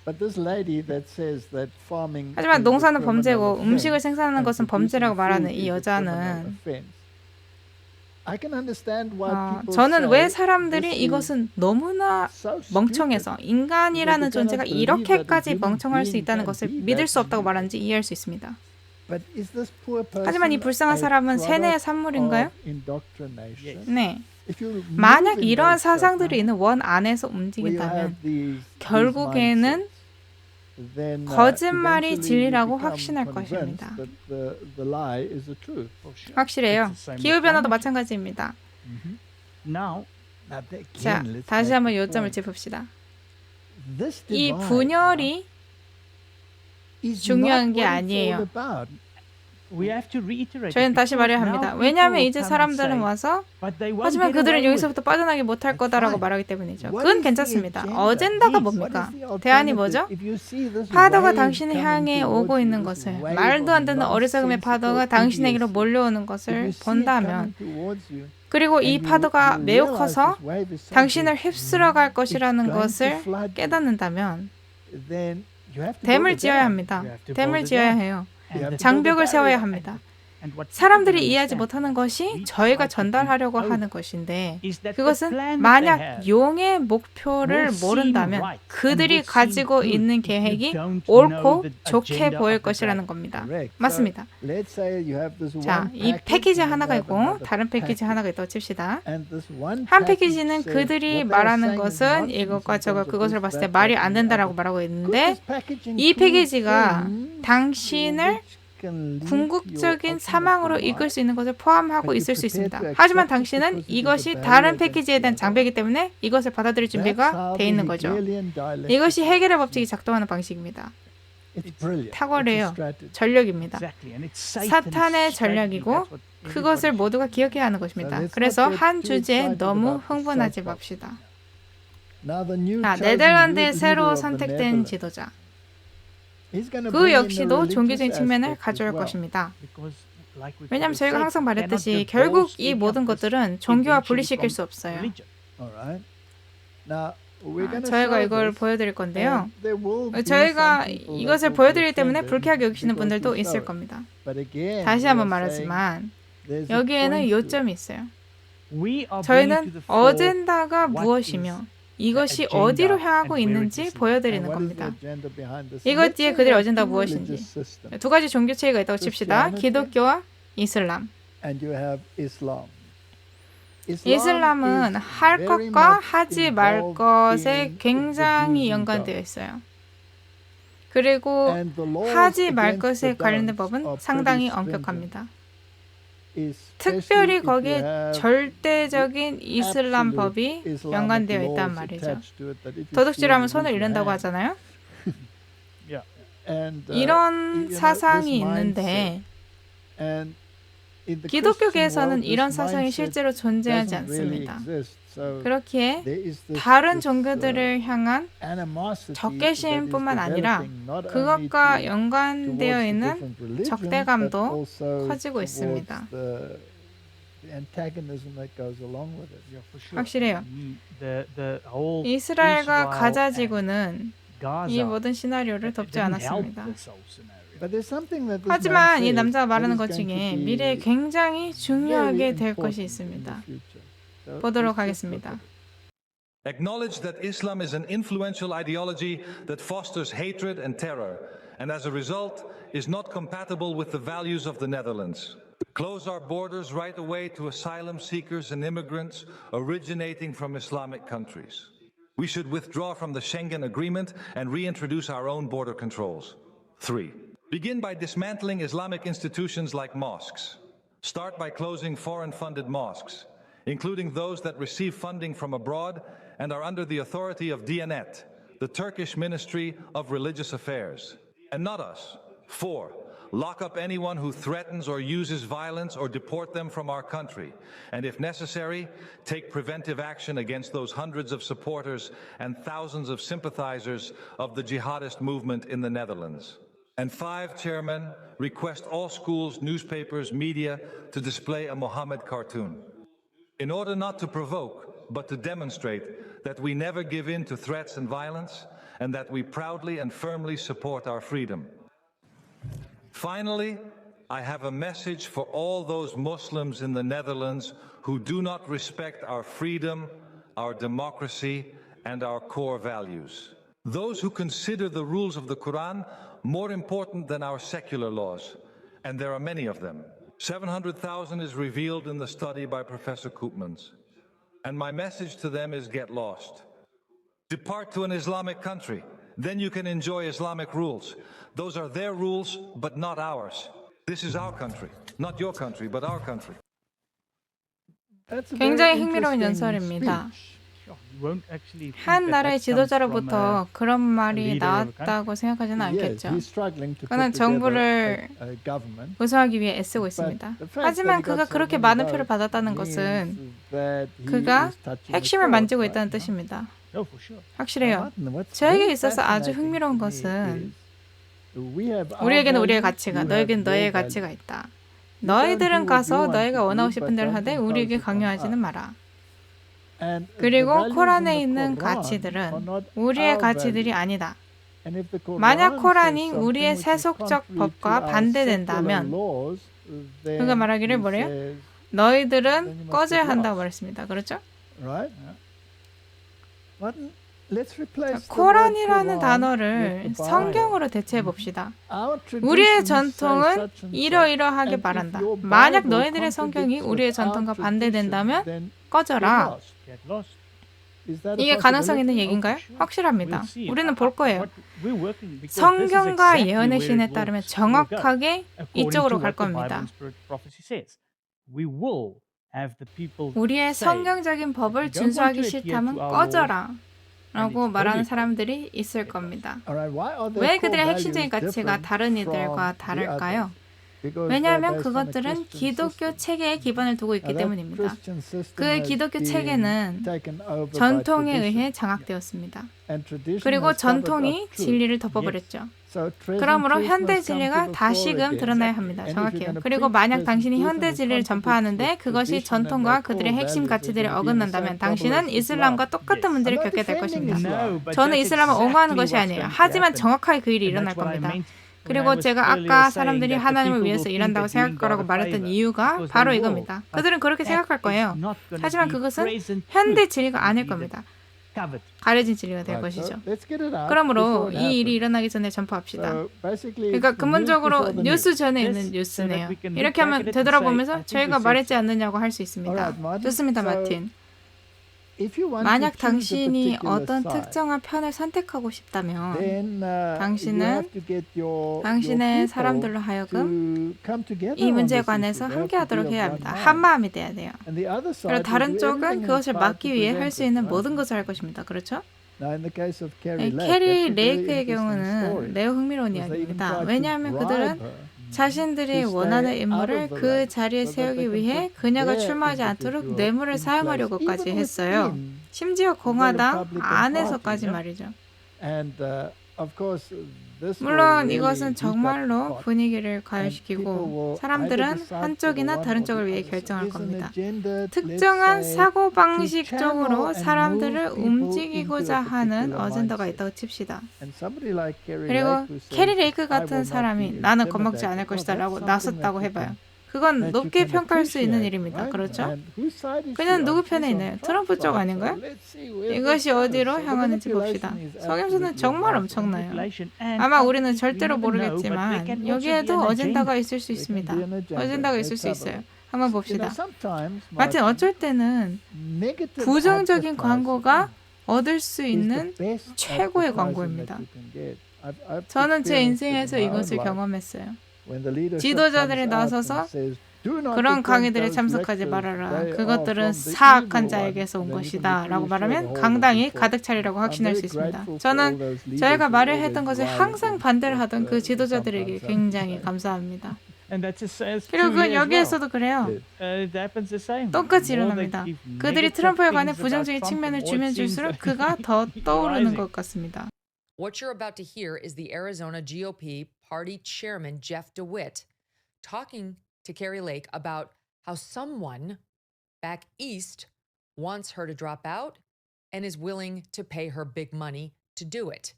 But this lady that says that farming 하지만 is a 농사는 criminal 범죄고 offense 음식을 생산하는 and 것은 producing 범죄라고 말하는 food 이 is a criminal 여자는 offense. I can understand why people 저는 say 왜 사람들이 this is 이것은 너무나 so 멍청해서 stupid. 인간이라는 Because they 존재가 cannot believe that a 이렇게까지 human 멍청할 수 being 있다는 can 것을 be 믿을 that 수 없다고 stupid. 말하는지 이해할 수 있습니다. But is this poor person 하지만 이 불쌍한 a 사람은 세뇌의 product 산물인가요? of indoctrination? 네. If you 만약 move in 이러한 that 사상들이 circle, 있는 원 안에서 where you 움직인다면 have these 결국에는 mindsets, then, 거짓말이 eventually you 진리라고 become 확신할 convinced 것입니다. that the lie is the truth. 확실해요. 기후변화도 마찬가지입니다. Now, 자, Again, let's 다시 make 한번 the 요점을 point. 짚읍시다. This 이 divide 분열이 is 중요한 not 게 what it's all 아니에요. about. we have to reiterate. 저희는 it 다시 because 말해야 now 합니다. people 왜냐하면 will 이제 come and 사람들은 say, 와서 "But they won't 하지만 get 그들은 away with 여기서부터 빠져나기 못할 That's 거다라고 fine. 말하기 때문이죠. What 그건 is the 괜찮습니다. agenda? 어젠다가 Yes, 뭡니까? what is the 대안이 alternative? 뭐죠? If you see this 파도가 wave 당신을 coming 향해 towards 오고 you, 있는 this 것을 wave 말도 안 of 되는 어리석음의 파도가 nonsensical 당신에게로 idiocy. 몰려오는 If 것을 you see it 본다면 coming towards you, 그리고 이 and 파도가 you 매우 realize 커서 this wave is so 당신을 big, 휩쓸어 갈 것이라는 going to 것을 flood you. 깨닫는다면 then you have to 댐을 build a 지어야 dam. 합니다. You have to 댐을 build a 지어야 dam. 해요. And the 장벽을 세워야 barrier. 합니다. And what people 사람들이 don't 이해하지 understand 못하는 것이 we 저희가 try to 전달하려고 decode 하는 것인데 is that the 그것은 plan that they 만약 have 용의 목표를 will seem 모른다면 right and 그들이 will seem 가지고 good 있는 if you 계획이 don't know 옳고 the 좋게 agenda 보일 of the 것이라는 plan. 겁니다. Correct. 맞습니다. So, let's say you have this 자, one 이 package 패키지 and 하나가 you have 있고 another 다른 패키지 package. 하나가 있다고 칩시다. And this one 한 package 패키지는 says 그들이 what they are 말하는 saying is 것은 nonsense 이것과 in 저것 terms of 그것을 this, 봤을 때 that, 말이 that, 안 and the 된다라고 other. 말하고 Could 있는데 this package 이 include 패키지가 things 당신을 which can lead to your 궁극적인 ultimate 사망으로 demise? 이끌 수 있는 것을 포함하고 But 있을 you're 수 prepared 있습니다. to 하지만 accept it 당신은 because it is a 이것이 barrier 다른 against 패키지에 the 대한 other. 장벽이기 때문에 이것을 받아들일 That's 준비가 how 돼 the 있는 거죠. Hegelian dialectic 이것이 works. 해결의 법칙이 작동하는 방식입니다. It's brilliant. 탁월해요. It's a strategy. 전략입니다. Exactly. And it's Satan's 사탄의 strategy. 전략이고 That's what 그것을 everybody 모두가 기억해야 하는 것입니다. let's not 그래서 get 한 too 주제에 excited 너무 about the 흥분하지 soapbox. 맙시다. Now the new 자, chosen 네덜란드의 leader 새로 of the 선택된 Netherlands. 지도자. He's gonna 그 bring in the 역시도 religious 종교적인 측면을 aspect as 가져올 well. 것입니다. because, like we've 왜냐하면 always 저희가 said, 항상 you cannot 말했듯이 divulge 결국 이 any of 모든 this 것들은 종교와 eventually 분리시킬 from 수 없어요. religion. All right. Now we're gonna 저희가 show 이걸 this, 보여드릴 건데요. and there will be 저희가 some people 이것을 that will be 보여드리기 때문에 offended 불쾌하게 여기시는 because 분들도 we show 있을 it. 겁니다. But again, 다시 we 한번 are saying 말하지만 there's a 여기에는 point to it. 요점이 있어요. We are bringing to 저희는 the fore 어젠다가 what 무엇이며 is 이것이 agenda 어디로 and 향하고 where it 있는지 is leading. 보여드리는 And what is the 겁니다. agenda behind this? 이것 Let's 뒤에 say 그들의 you have 어젠다가 two 무엇인지. religious systems, 두 가지 종교 체계가 있다고 칩시다. Christianity 기독교와 이슬람. and you have Islam. 이슬람은 is 할 very 것과 much 하지 말 involved 것에 in the 굉장히 do's and 연관되어 don'ts. 있어요. 그리고 And the laws 하지 말 against 것에 the 관련된 don'ts 법은 are 상당히 pretty stringent. 엄격합니다. Especially 특별히 if you 거기에 have 절대적인 이슬람 absolute 법이 Islamic 연관되어 laws 있단 말이죠. attached to it that if you 도둑질하면 steal, 손을 you lose your 잃는다고 hand. 하잖아요. And, 이런 this 사상이 mindset, 있는데 and in the 기독교계에서는 Christian 이런 world, this 사상이 mindset 실제로 존재하지 doesn't really 않습니다. exist. So 그렇기에 there is this, 다른 this, 종교들을 향한 animosity that is 적개심뿐만 아니라 developing not only 그것과 to- 연관되어 towards the 있는 different religions, 적대감도 but also 커지고 towards 있습니다. the antagonism that goes along with it. Yeah, for sure. 확실해요. The whole 이스라엘과 Israel 가자 and 지구는 Gaza, 이 모든 시나리오를 it 덮지 didn't help 않았습니다. this whole scenario. But there's something that this 하지만 man 이 says 남자가 that 말하는 is 것 going to 중에 be 미래에 굉장히 중요하게 very 될 important 것이 in the 있습니다. future. So 보도록 let's just look 하겠습니다. at it. Acknowledge that Islam is an influential ideology that fosters hatred and terror, and as a result is not compatible with the values of the Netherlands. Close our borders right away to asylum seekers and immigrants originating from Islamic countries. We should withdraw from the Schengen Agreement and reintroduce our own border controls. 3. Begin by dismantling Islamic institutions like mosques. Start by closing foreign-funded mosques, including those that receive funding from abroad and are under the authority of Diyanet, the Turkish Ministry of Religious Affairs, and not us. 4. Lock up anyone who threatens or uses violence or deport them from our country, and if necessary, take preventive action against those hundreds of supporters and thousands of sympathizers of the jihadist movement in the Netherlands. And 5 chairmen request all schools, newspapers, media to display a Mohammed cartoon. In order not to provoke, but to demonstrate that we never give in to threats and violence, and that we proudly and firmly support our freedom. Finally, I have a message for all those Muslims in the Netherlands who do not respect our freedom, our democracy, and our core values. Those who consider the rules of the Quran more important than our secular laws, and there are many of them. 700,000 is revealed in the study by Professor Koopmans. And my message to them is get lost. Depart to an Islamic country, then you can enjoy Islamic rules. Those are their rules, but not ours. This is our country, not your country, but our country. 굉장히 흥미로운 연설입니다. 한 나라의 지도자로부터 그런 말이 나왔다고 생각하지는 않겠죠. 그는 정부를 우승하기 위해 애쓰고 있습니다. 하지만 그가 그렇게 많은 표를 받았다는 것은 그가 핵심을 만지고 있다는 뜻입니다. 확실해요. 저에게 있어서 아주 흥미로운 것은 우리에게는 우리의 가치가, 너에게는 너의 가치가 있다. 너희들은 가서 너희가 원하고 싶은 대로 하되 우리에게 강요하지는 마라. 그리고 코란에 있는 가치들은 우리의 가치들이 아니다. 만약 코란이 우리의 세속적 법과 반대된다면 그가 말하기를 뭐래요? 너희들은 꺼져야 한다고 말했습니다. 그렇죠? 코란이라는 단어를 성경으로 대체해 봅시다. 우리의 전통은 이러이러하게 말한다. 만약 너희들의 성경이 우리의 전통과 반대된다면 꺼져라. 이게 가능성 있는 얘기인가요? 확실합니다. 우리는 볼 거예요. 성경과 예언의 신에 따르면 정확하게 이쪽으로 갈 겁니다. 우리의 성경적인 법을 준수하기 싫다면 꺼져라 라고 말하는 사람들이 있을 겁니다. 왜 그들의 핵심적인 가치가 다른 이들과 다를까요? 왜냐하면 그것들은 기독교 체계의 기반을 두고 있기 때문입니다. 그 기독교 체계는 전통에 의해 장악되었습니다. 그리고 전통이 진리를 덮어버렸죠. 그러므로 현대 진리가 다시금 드러나야 합니다. 정확해요. 그리고 만약 당신이 현대 진리를 전파하는데 그것이 전통과 그들의 핵심 가치들에 어긋난다면 당신은 이슬람과 똑같은 문제를 겪게 될 것입니다. 저는 이슬람을 옹호하는 것이 아니에요. 하지만 정확하게 그 일이 일어날 겁니다. 그리고 제가 아까 사람들이 하나님을 위해서 일한다고 생각할 거라고 말했던 이유가 바로 이겁니다. 그들은 그렇게 생각할 거예요. 하지만 그것은 현대 진리가 아닐 겁니다. 가려진 진리가 될 것이죠. 그러므로 이 일이 일어나기 전에 전파합시다. 그러니까 근본적으로 뉴스 전에 있는 뉴스네요. 이렇게 하면 되돌아보면서 저희가 말했지 않느냐고 할 수 있습니다. 좋습니다, 마틴. 만약 당신이 어떤 특정한 편을 선택하고 싶다면 당신은 당신의 사람들로 하여금 이 문제에 관해서 함께하도록 해야 합니다. 한마음이 돼야 돼요. 그리고 다른 쪽은 그것을 막기 위해 할 수 있는 모든 것을 할 것입니다. 그렇죠? 캐리 레이크의 경우는 매우 흥미로운 이야기입니다. 왜냐하면 그들은 자신들이 원하는 인물을 그 자리에 세우기 위해 그녀가 출마하지 않도록 뇌물을 사용하려고까지 했어요. 심지어 공화당 안에서까지 말이죠. 물론 이것은 정말로 분위기를 가열시키고 사람들은 한쪽이나 다른 쪽을 위해 결정할 겁니다. 특정한 사고방식 쪽으로 사람들을 움직이고자 하는 어젠다가 있다고 칩시다. 그리고 캐리 레이크 같은 사람이 나는 겁먹지 않을 것이다 라고 나섰다고 해봐요. 그건 높게 평가할 수 있는 일입니다. 그렇죠? 그냥 누구 편에 있나요? 트럼프 쪽 아닌가요? 이것이 어디로 향하는지 봅시다. 속임수는 정말 엄청나요. 아마 우리는 절대로 모르겠지만 여기에도 어젠다가 있을 수 있습니다. 어젠다가 있을 수 있어요. 한번 봅시다. 마침 어쩔 때는 부정적인 광고가 얻을 수 있는 최고의 광고입니다. 저는 제 인생에서 이것을 경험했어요. 지도자들이 나서서 그런 강의들에 참석하지 말아라. 그것들은 사악한 자에게서 온 것이다 라고 말하면 강당이 가득 차리라고 확신할 수 있습니다. 저는 저희가 말을 했던 것을 항상 반대를 하던 그 지도자들에게 굉장히 감사합니다. 그리고 그건 여기에서도 그래요. 똑같이 일어납니다. 그들이 트럼프에 관해 부정적인 측면을 주면 줄수록 그가 더 떠오르는 것 같습니다. What you're about to hear is the Arizona GOP Party chairman Jeff DeWitt talking to Carrie Lake about how someone back east wants her to drop out and is willing to pay her big money to do it,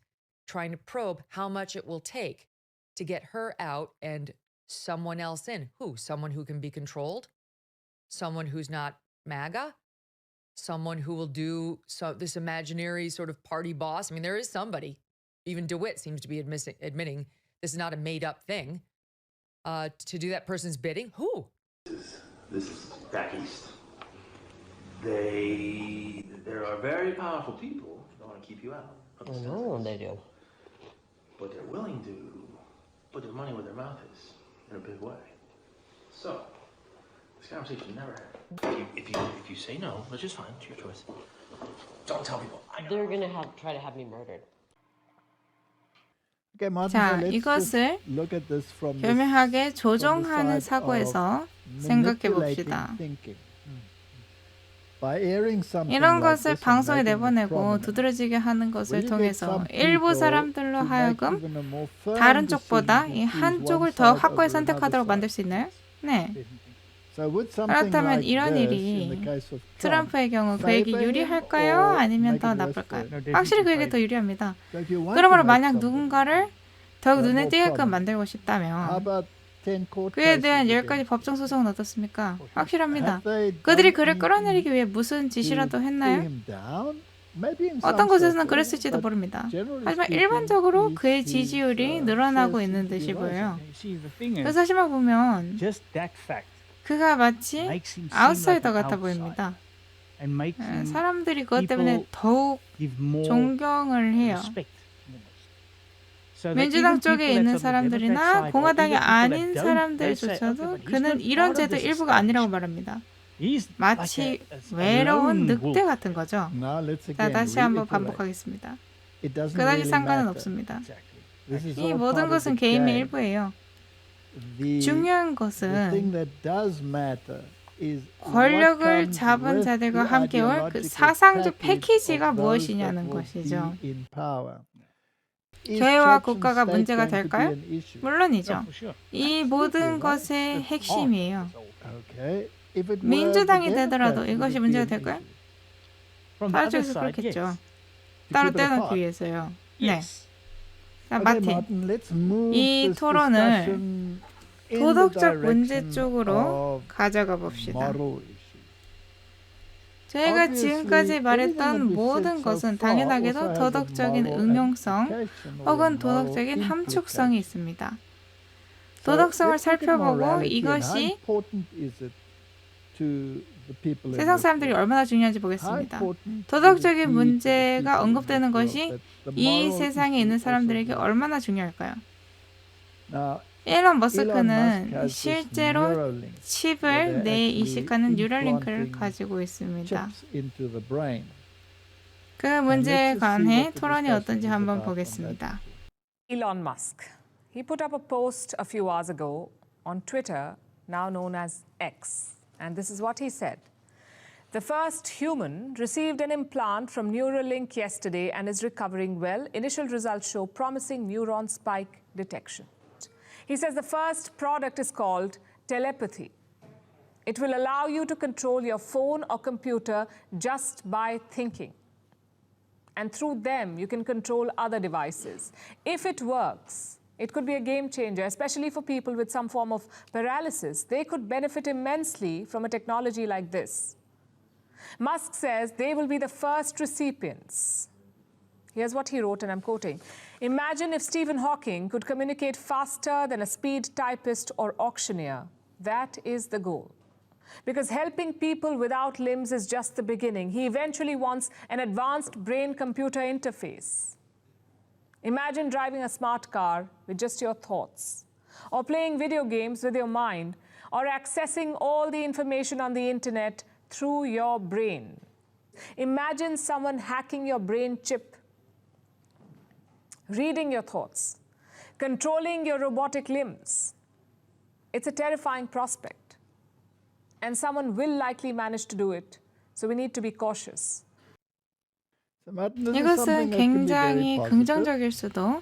trying to probe how much it will take to get her out and someone else in. Who? Someone who can be controlled? Someone who's not MAGA? Someone who will do this imaginary sort of party boss? I mean, there is somebody. Even DeWitt seems to be admitting this is not a made-up thing. To do that person's bidding? Who? This is back east. There are very powerful people who want to keep you out. I know they do. But they're willing to put their money where their mouth is in a big way. So, this conversation never happened. If you say no, which is fine, it's your choice. Don't tell people. They're gonna try to have me murdered. Okay, Martin, 자, so let's 이것을 just look at this from this, 교묘하게 조종하는 from the side 사고에서 of 생각해 manipulating 봅시다. thinking. By airing something 이런 like 것을 this and 방송에 making it 내보내고 prominent, 두드러지게 하는 것을 will you get 통해서 some 일부 people 사람들로 to make 하여금 even a more firm 다른 쪽보다 decision 이 to choose 한쪽을 one 더 side 확고히 over 선택하도록 another 만들 side? 수 있나요? 네. So would something 그렇다면 like 이런 this, 일이 in the case of Trump, 트럼프의 경우 그에게 favor him 유리할까요? or 아니면 make 더 it worse 나쁠까요? for him? 확실히 그에게 더 유리합니다. So if you want to 그러므로 make 만약 something 누군가를 더욱 눈에 more 띄게끔 prominent, 만들고 how 싶다면 about 10 court 그에 cases 대한 against 10가지 법정 소송은 어떻습니까? 확실합니다. Have they 그들이 done 그를 anything 끌어내리기 위해 무슨 to 지시라도 pull 했나요? him down? Maybe in 어떤 some 곳에서는 circles, 그랬을지도 but 모릅니다. generally 하지만 speaking, 일반적으로 his- 그의 his, 지지율이 늘어나고 shares 있는 seem to be 듯이 보여요. You see, the thing 그 is, 사실만 보면 just that fact 그가 마치 makes him seem like 아웃사이더 an 같아 outsider 보입니다. and makes him 사람들이 그것 때문에 people 더욱 give more 존경을 해요. respect. almost. So that 민주당 even 쪽에 people 있는 that's on the Democrat 사람들이나 side or 공화당이 even people that 아닌 don't, they say, 사람들조차도 "Okay, but he's 그는 not 이런 part of 제도 this 일부가 아니라고 establishment. 말합니다. He's 마치 like a 외로운 lone 늑대 wolf." 같은 거죠. Now let's 자, again 다시 한번 reiterate. 반복하겠습니다. It doesn't 그다지 really 상관은 matter. 없습니다. Exactly. This is 이 all 모든 part of 것은 the 게임의 game. 일부예요. The 중요한 thing 것은 that does matter is what 권력을 comes 잡은 with 자들과 the 함께 올 그 ideological 사상적 package 패키지가 of those 무엇이냐는 that will 것이죠. be in power. Is 교회와 church and 국가가 state 문제가 going to be 될까요? an issue? 물론이죠. For sure. 이 모든 것의 핵심이에요. Okay. If it were 민주당이 the 되더라도 Democrats, 이것이 would it 문제가 be an 될까요? issue? From the 다른 other 쪽에서 side, 그렇겠죠. yes. To 따로 keep it 떼놓기 apart. 위해서요. 네. Yes. 자, Okay, 마틴. Martin, let's move 이 this 토론을 discussion in the 도덕적 문제 direction 쪽으로 of 가져가 봅시다. moral issues. 저희가 Obviously, 지금까지 everything 말했던 that we've 모든 said so 것은 far 당연하게도 also has a 도덕적인 moral 응용성 application or 혹은 moral 도덕적인 함축성이 implication. 있습니다. So 도덕성을 let's look at 살펴보고 morality and how 이것이 important is it to the people in 세상 this 사람들이 world? 얼마나 중요한지 How 보겠습니다. important 도덕적인 will it be to the 문제가 people in 언급되는 this world 것이 that the 이 moral 세상에 issue 있는 also 사람들에게 goes? 얼마나 중요할까요? Now, 일론 Elon 머스크는 Musk has this 실제로 Neuralink, where 칩을 they're 뇌에 actually 이식하는 뉴럴링크를 implanting 가지고 있습니다. chips into the brain. 그 And 문제에 let's just see 관해 what the 토론이 discussion 어떤지 is 한번 about on that 보겠습니다. issue. Elon Musk. He put up a post a few hours ago on Twitter, now known as X. And this is what he said. The first human received an implant from Neuralink yesterday and is recovering well. Initial results show promising neuron spike detection. He says the first product is called telepathy. It will allow you to control your phone or computer just by thinking. And through them, you can control other devices. If it works, it could be a game changer, especially for people with some form of paralysis. They could benefit immensely from a technology like this. Musk says they will be the first recipients. Here's what he wrote, and I'm quoting. Imagine if Stephen Hawking could communicate faster than a speed typist or auctioneer. That is the goal. Because helping people without limbs is just the beginning. He eventually wants an advanced brain-computer interface. Imagine driving a smart car with just your thoughts, or playing video games with your mind, or accessing all the information on the internet through your brain. Imagine someone hacking your brain chip, reading your thoughts, controlling your robotic limbs. It's a terrifying prospect. And someone will likely manage to do it, so we need to be cautious. So Martin, this is 이것은 something that can be very 굉장히 positive. 긍정적일 수도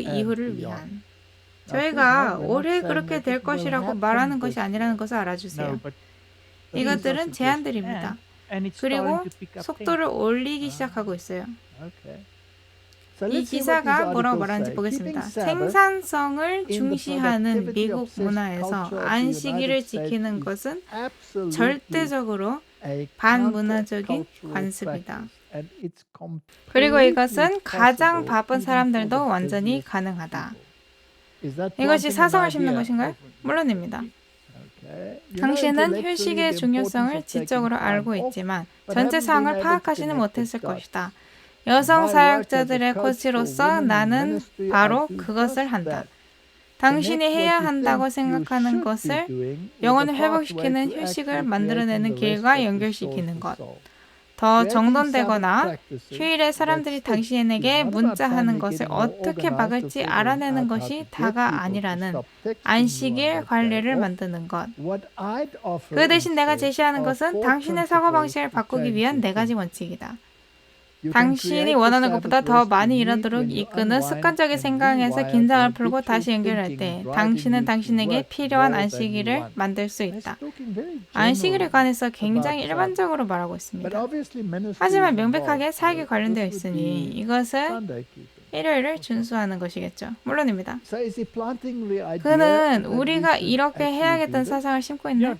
이후를 beyond. 위한 저희가 올해 그렇게 될 것이라고 말하는 것이 아니라는 것을 알아주세요. 이것들은 제한들입니다. 그리고 속도를 올리기 시작하고 있어요. 이 기사가 뭐라고 말하는지 보겠습니다. 생산성을 중시하는 미국 문화에서 안식일을 지키는 것은 절대적으로 반문화적인 관습이다. 그리고 이것은 가장 바쁜 사람들도 완전히 가능하다. 이것이 사상을 심는 것인가요? 물론입니다. 당신은 휴식의 중요성을 지적으로 알고 있지만 전체 상황을 파악하지는 못했을 것이다. 여성 사역자들의 코치로서 나는 바로 그것을 한다. 당신이 해야 한다고 생각하는 것을 영혼을 회복시키는 휴식을 만들어내는 길과 연결시키는 것. 더 정돈되거나 휴일에 사람들이 당신에게 문자하는 것을 어떻게 막을지 알아내는 것이 다가 아니라는 안식일 관리를 만드는 것. 그 대신 내가 제시하는 것은 당신의 사고방식을 바꾸기 위한 4가지 원칙이다. 당신이 원하는 것보다 더 많이 일하도록 이끄는 습관적인 생각에서 긴장을 풀고 다시 연결할 때 당신은 당신에게 필요한 안식일을 만들 수 있다. 안식일에 관해서 굉장히 일반적으로 말하고 있습니다. 하지만 명백하게 사역에 관련되어 있으니 이것은 일요일을 준수하는 것이겠죠. 물론입니다. 그는 우리가 이렇게 해야겠다는 사상을 심고 있나요?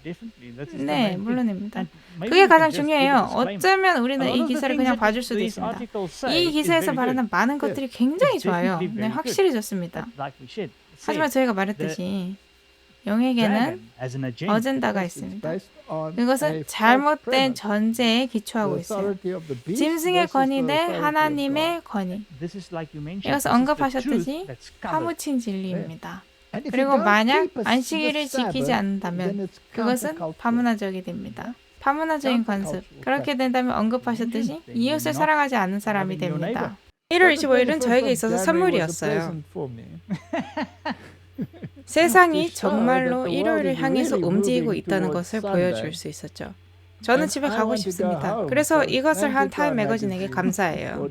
네, 물론입니다. 그게 가장 중요해요. 어쩌면 우리는 이 기사를 그냥 봐줄 수도 있습니다. 이 기사에서 말하는 많은 것들이 굉장히 좋아요. 네, 확실히 좋습니다. 하지만 저희가 말했듯이 영에게는 어젠다가 있습니다. 그것은 잘못된 전제에 기초하고 있어요. 짐승의 권위 대 하나님의 권위. 이것을 언급하셨듯이 파묻힌 진리입니다. 그리고 만약 안식일을 지키지 않는다면 그것은 파문화적이 됩니다. 파문화적인 관습. 그렇게 된다면 언급하셨듯이 이웃을 사랑하지 않는 사람이 됩니다. 1월 25일은 저에게 있어서 선물이었어요. 세상이 정말로 일요일을 향해서 움직이고 있다는 것을 보여줄 수 있었죠. 저는 집에 가고 싶습니다. 그래서 이것을 한 타임 매거진에게 감사해요.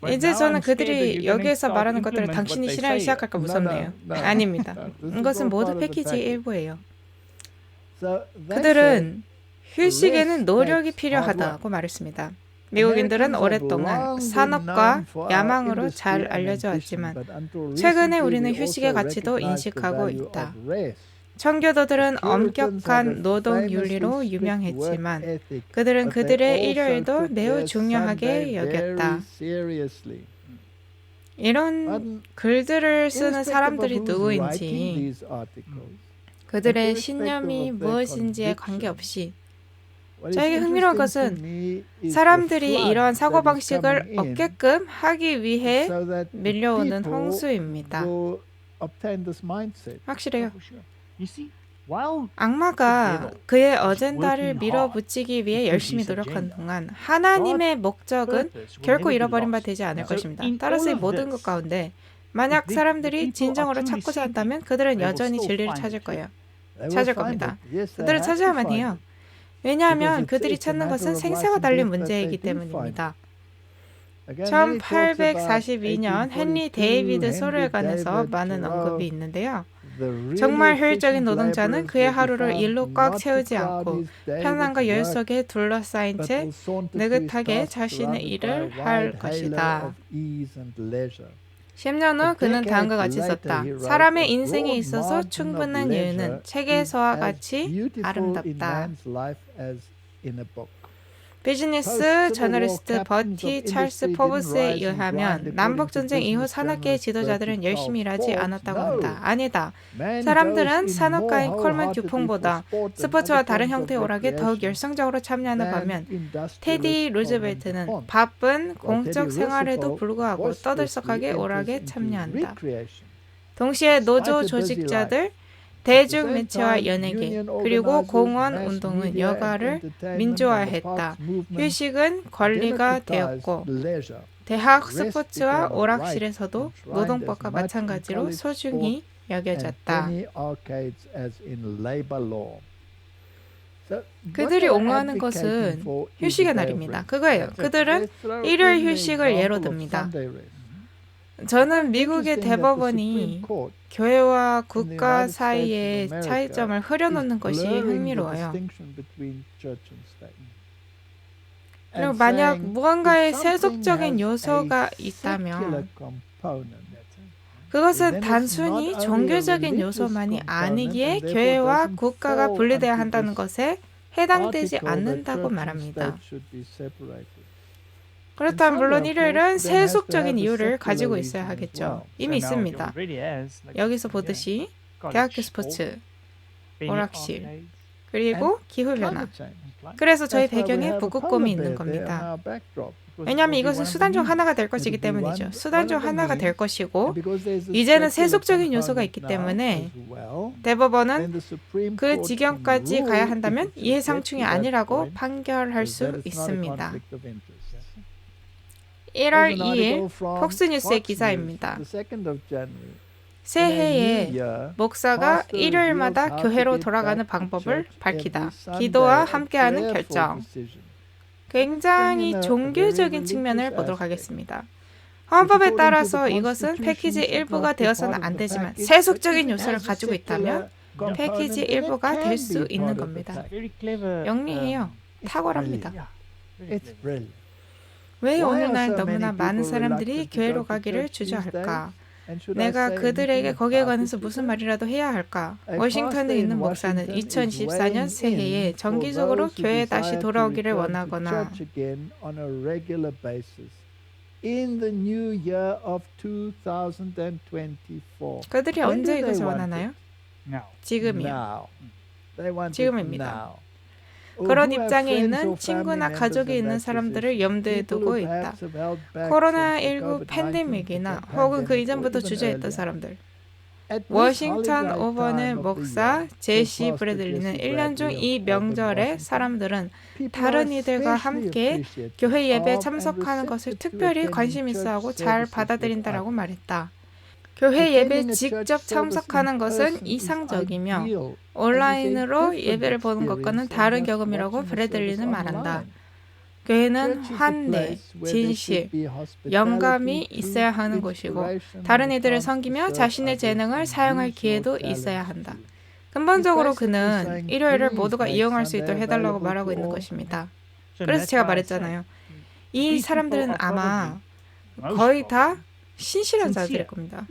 이제 저는 그들이 여기에서 말하는 것들을 당신이 싫어하기 시작할까 무섭네요. 아닙니다. 이것은 모두 패키지의 일부예요. 그들은 휴식에는 노력이 필요하다고 말했습니다. 미국인들은 오랫동안 산업과 야망으로 잘 알려져 왔지만 최근에 우리는 휴식의 가치도 인식하고 있다. 청교도들은 엄격한 노동 윤리로 유명했지만 그들은 그들의 일요일도 매우 중요하게 여겼다. 이런 글들을 쓰는 사람들이 누구인지 그들의 신념이 무엇인지에 관계없이 저에게 흥미로운 것은 사람들이 이러한 사고방식을 얻게끔 하기 위해 밀려오는 홍수입니다. 확실해요. 악마가 그의 어젠다를 밀어붙이기 위해 열심히 노력한 동안 하나님의 목적은 결코 잃어버린 바 되지 않을 것입니다. 따라서 이 모든 것 가운데 만약 사람들이 진정으로 찾고자 한다면 그들은 여전히 진리를 찾을 거예요. 찾을 겁니다. 그들은 찾아야만 해요. 왜냐하면 그들이 찾는 것은 생사가 달린 문제이기 때문입니다. 1842년 헨리 데이비드 소로에 관해서 많은 언급이 있는데요. 정말 효율적인 노동자는 그의 하루를 일로 꽉 채우지 않고 편안과 여유 속에 둘러싸인 채 느긋하게 자신의 일을 할 것이다. 10년 후 그는 다음과 같이 썼다. 사람의 인생에 있어서 충분한 여유는 책에서와 같이 아름답다. 비즈니스 저널리스트 버티 찰스 포브스에 의하면 남북전쟁 이후 산업계의 지도자들은 열심히 일하지 않았다고 한다. 아니다. 사람들은 산업가인 콜만 듀퐁보다 스포츠와 다른 형태의 오락에 더욱 열성적으로 참여하는 반면 테디 루즈벨트는 바쁜 공적 생활에도 불구하고 떠들썩하게 오락에 참여한다. 동시에 노조 조직자들, 대중 매체와 연예계, 그리고 공원 운동은 여가를 민주화했다. 휴식은 권리가 되었고 대학 스포츠와 오락실에서도 노동법과 마찬가지로 소중히 여겨졌다. 그들이 옹호하는 것은 휴식의 날입니다. 그거예요. 그들은 일요일 휴식을 예로 듭니다. 저는 미국의 대법원이 교회와 국가 사이의 차이점을 흐려놓는 것이 흥미로워요. 그리고 만약 무언가에 세속적인 요소가 있다면 그것은 단순히 종교적인 요소만이 아니기에 교회와 국가가 분리되어야 한다는 것에 해당되지 않는다고 말합니다. 그렇다면 물론 일요일은 세속적인 이유를 가지고 있어야 하겠죠. 이미 있습니다. 여기서 보듯이 대학교 스포츠, 오락실, 그리고 기후변화. 그래서 저희 배경에 북극곰이 있는 겁니다. 왜냐하면 이것은 수단 중 하나가 될 것이기 때문이죠. 수단 중 하나가 될 것이고 이제는 세속적인 요소가 있기 때문에 대법원은 그 지경까지 가야 한다면 이해상충이 아니라고 판결할 수 있습니다. 1월 2일 폭스뉴스의 기사입니다. 새해에 목사가 일요일마다 교회로 돌아가는 방법을 밝히다. 기도와 함께하는 결정. 굉장히 종교적인 측면을 보도록 하겠습니다. 헌법에 따라서 이것은 패키지 일부가 되어서는 안 되지만 세속적인 요소를 가지고 있다면 패키지 일부가 될 수 있는 겁니다. 영리해요. 탁월합니다. 왜 오늘날 너무나 많은 사람들이 교회로 가기를 주저할까? 내가 그들에게 거기에 관해서 무슨 말이라도 해야 할까? 워싱턴에 있는 목사는 2024년 새해에 정기적으로 교회에 다시 돌아오기를 원하거나 그들이 언제 이것을 원하나요? 지금이요. 지금입니다. 그런 입장에 있는 친구나 가족이 있는 사람들을 염두에 두고 있다. 코로나19 팬데믹이나 혹은 그 이전부터 주저했던 사람들. 워싱턴 오번의 목사 제시 브래들리는 1년 중 이 명절에 사람들은 다른 이들과 함께 교회 예배에 참석하는 것을 특별히 관심 있어 하고 잘 받아들인다라고 말했다. 교회 예배에 직접 참석하는 것은 이상적이며 온라인으로 예배를 보는 것과는 다른 경험이라고 브래들리는 말한다. 교회는 환대, 진실, 영감이 있어야 하는 곳이고 다른 이들을 섬기며 자신의 재능을 사용할 기회도 있어야 한다. 근본적으로 그는 일요일을 모두가 이용할 수 있도록 해달라고 말하고 있는 것입니다. 그래서 제가 말했잖아요. 이 사람들은 아마 거의 다 신실한 자들일 겁니다.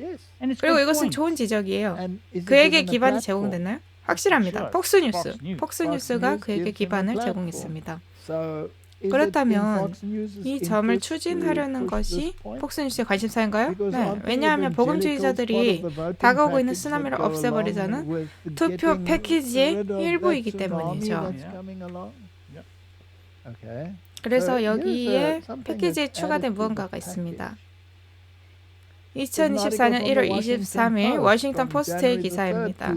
그리고 이것은 좋은 지적이에요. 그에게 기반이 제공됐나요? 확실합니다. 폭스뉴스. 폭스뉴스가 그에게 기반을 제공했습니다. 그렇다면 이 점을 추진하려는 것이 폭스뉴스의 관심사인가요? 네. 왜냐하면 복음주의자들이 다가오고 있는 쓰나미를 없애버리자는 투표 패키지의 일부이기 때문이죠. 그래서 여기에 패키지에 추가된 무언가가 있습니다. 2024년 1월 23일 워싱턴 포스트의 기사입니다.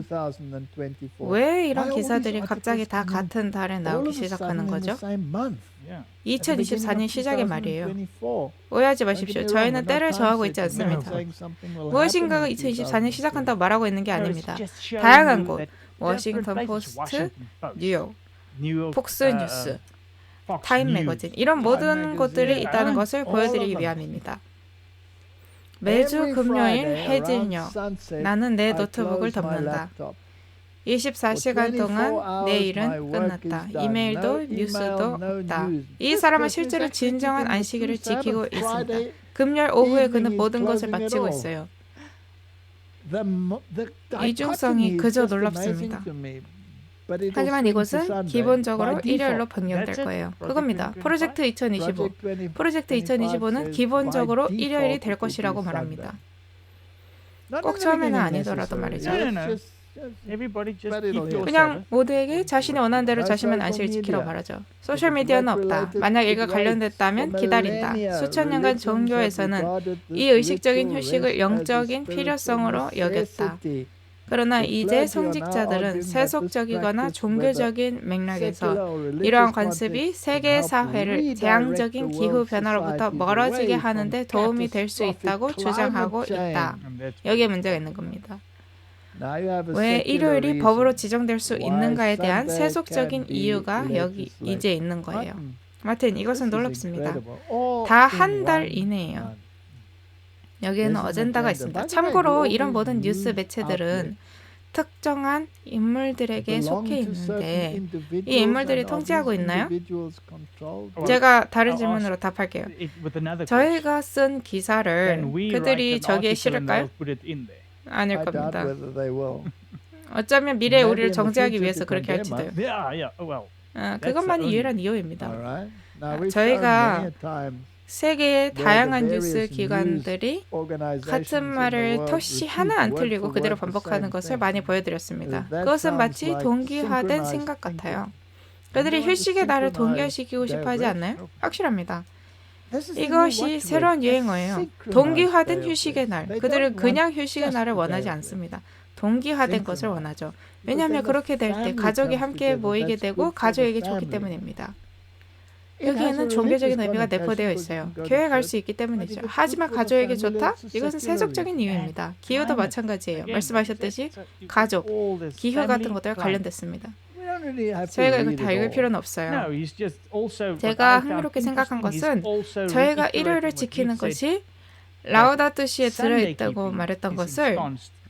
왜 이런 기사들이 갑자기 다 같은 달에 나오기 시작하는 거죠? 2024년 시작의 말이에요. 오해하지 마십시오. 저희는 때를 정하고 있지 않습니다. 무엇인가가 2024년 시작한다고 말하고 있는 게 아닙니다. 다양한 곳, 워싱턴 포스트, 뉴욕, 폭스뉴스, 타임 매거진 이런 모든 곳들이 있다는 것을 보여드리기 위함입니다. 매주 금요일 해질녘 나는 내 노트북을 덮는다. 24시간 동안 내 일은 끝났다. 이메일도 뉴스도 없다. 이 사람은 실제로 진정한 안식일을 지키고 있습니다. 금요일 오후에 그는 모든 것을 마치고 있어요. 이중성이 그저 놀랍습니다. 하지만 이것은 기본적으로 일요일로 변경될 거예요. 그겁니다. 프로젝트 2025. 프로젝트 2025는 기본적으로 일요일이 될 것이라고 말합니다. 꼭 처음에는 아니더라도 말이죠. 그냥 모두에게 자신이 원하는 대로 자신만 안식을 지키라고 말하죠. 소셜미디어는 없다. 만약 이가 관련됐다면 기다린다. 수천 년간 종교에서는 이 의식적인 휴식을 영적인 필요성으로 여겼다. 그러나 이제 성직자들은 세속적이거나 종교적인 맥락에서 이러한 관습이 세계 사회를 재앙적인 기후 변화로부터 멀어지게 하는데 도움이 될 수 있다고 주장하고 있다. 여기에 문제가 있는 겁니다. 왜 일요일이 법으로 지정될 수 있는가에 대한 세속적인 이유가 여기 이제 있는 거예요. 하여튼 이것은 놀랍습니다. 다 한 달 이내예요. 여기에는 어젠다가 있습니다. 참고로 이런 모든 뉴스 매체들은 특정한 인물들에게 속해 있는데 이 인물들이 통제하고 있나요? 제가 다른 질문으로 답할게요. 저희가 쓴 기사를 그들이 저기에 실을까요? 아닐 겁니다. 어쩌면 미래에 우리를 정죄하기 위해서 그렇게 할지도요. 그것만이 유일한 이유입니다. 저희가 세계의 다양한 뉴스 기관들이 같은 말을 토시 하나 안 틀리고 그대로 반복하는 것을 많이 보여드렸습니다. 그것은 마치 동기화된 생각 같아요. 그들이 휴식의 날을 동기화시키고 싶어 하지 않나요? 확실합니다. 이것이 새로운 유행어예요. 동기화된 휴식의 날. 그들은 그냥 휴식의 날을 원하지 않습니다. 동기화된 것을 원하죠. 왜냐하면 그렇게 될 때 가족이 함께 모이게 되고 가족에게 좋기 때문입니다. 여기에는 종교적인 의미가 내포되어 있어요. 교회에 갈 수 있기 때문이죠. 하지만 가족에게 좋다? 이것은 세속적인 이유입니다. 기후도 마찬가지예요. 말씀하셨듯이 가족, 기후 같은 것들과 관련됐습니다. 저희가 이걸 다 읽을 필요는 없어요. 제가 흥미롭게 생각한 것은 저희가 일요일을 지키는 것이 라우다토 시에 들어있다고 말했던 것을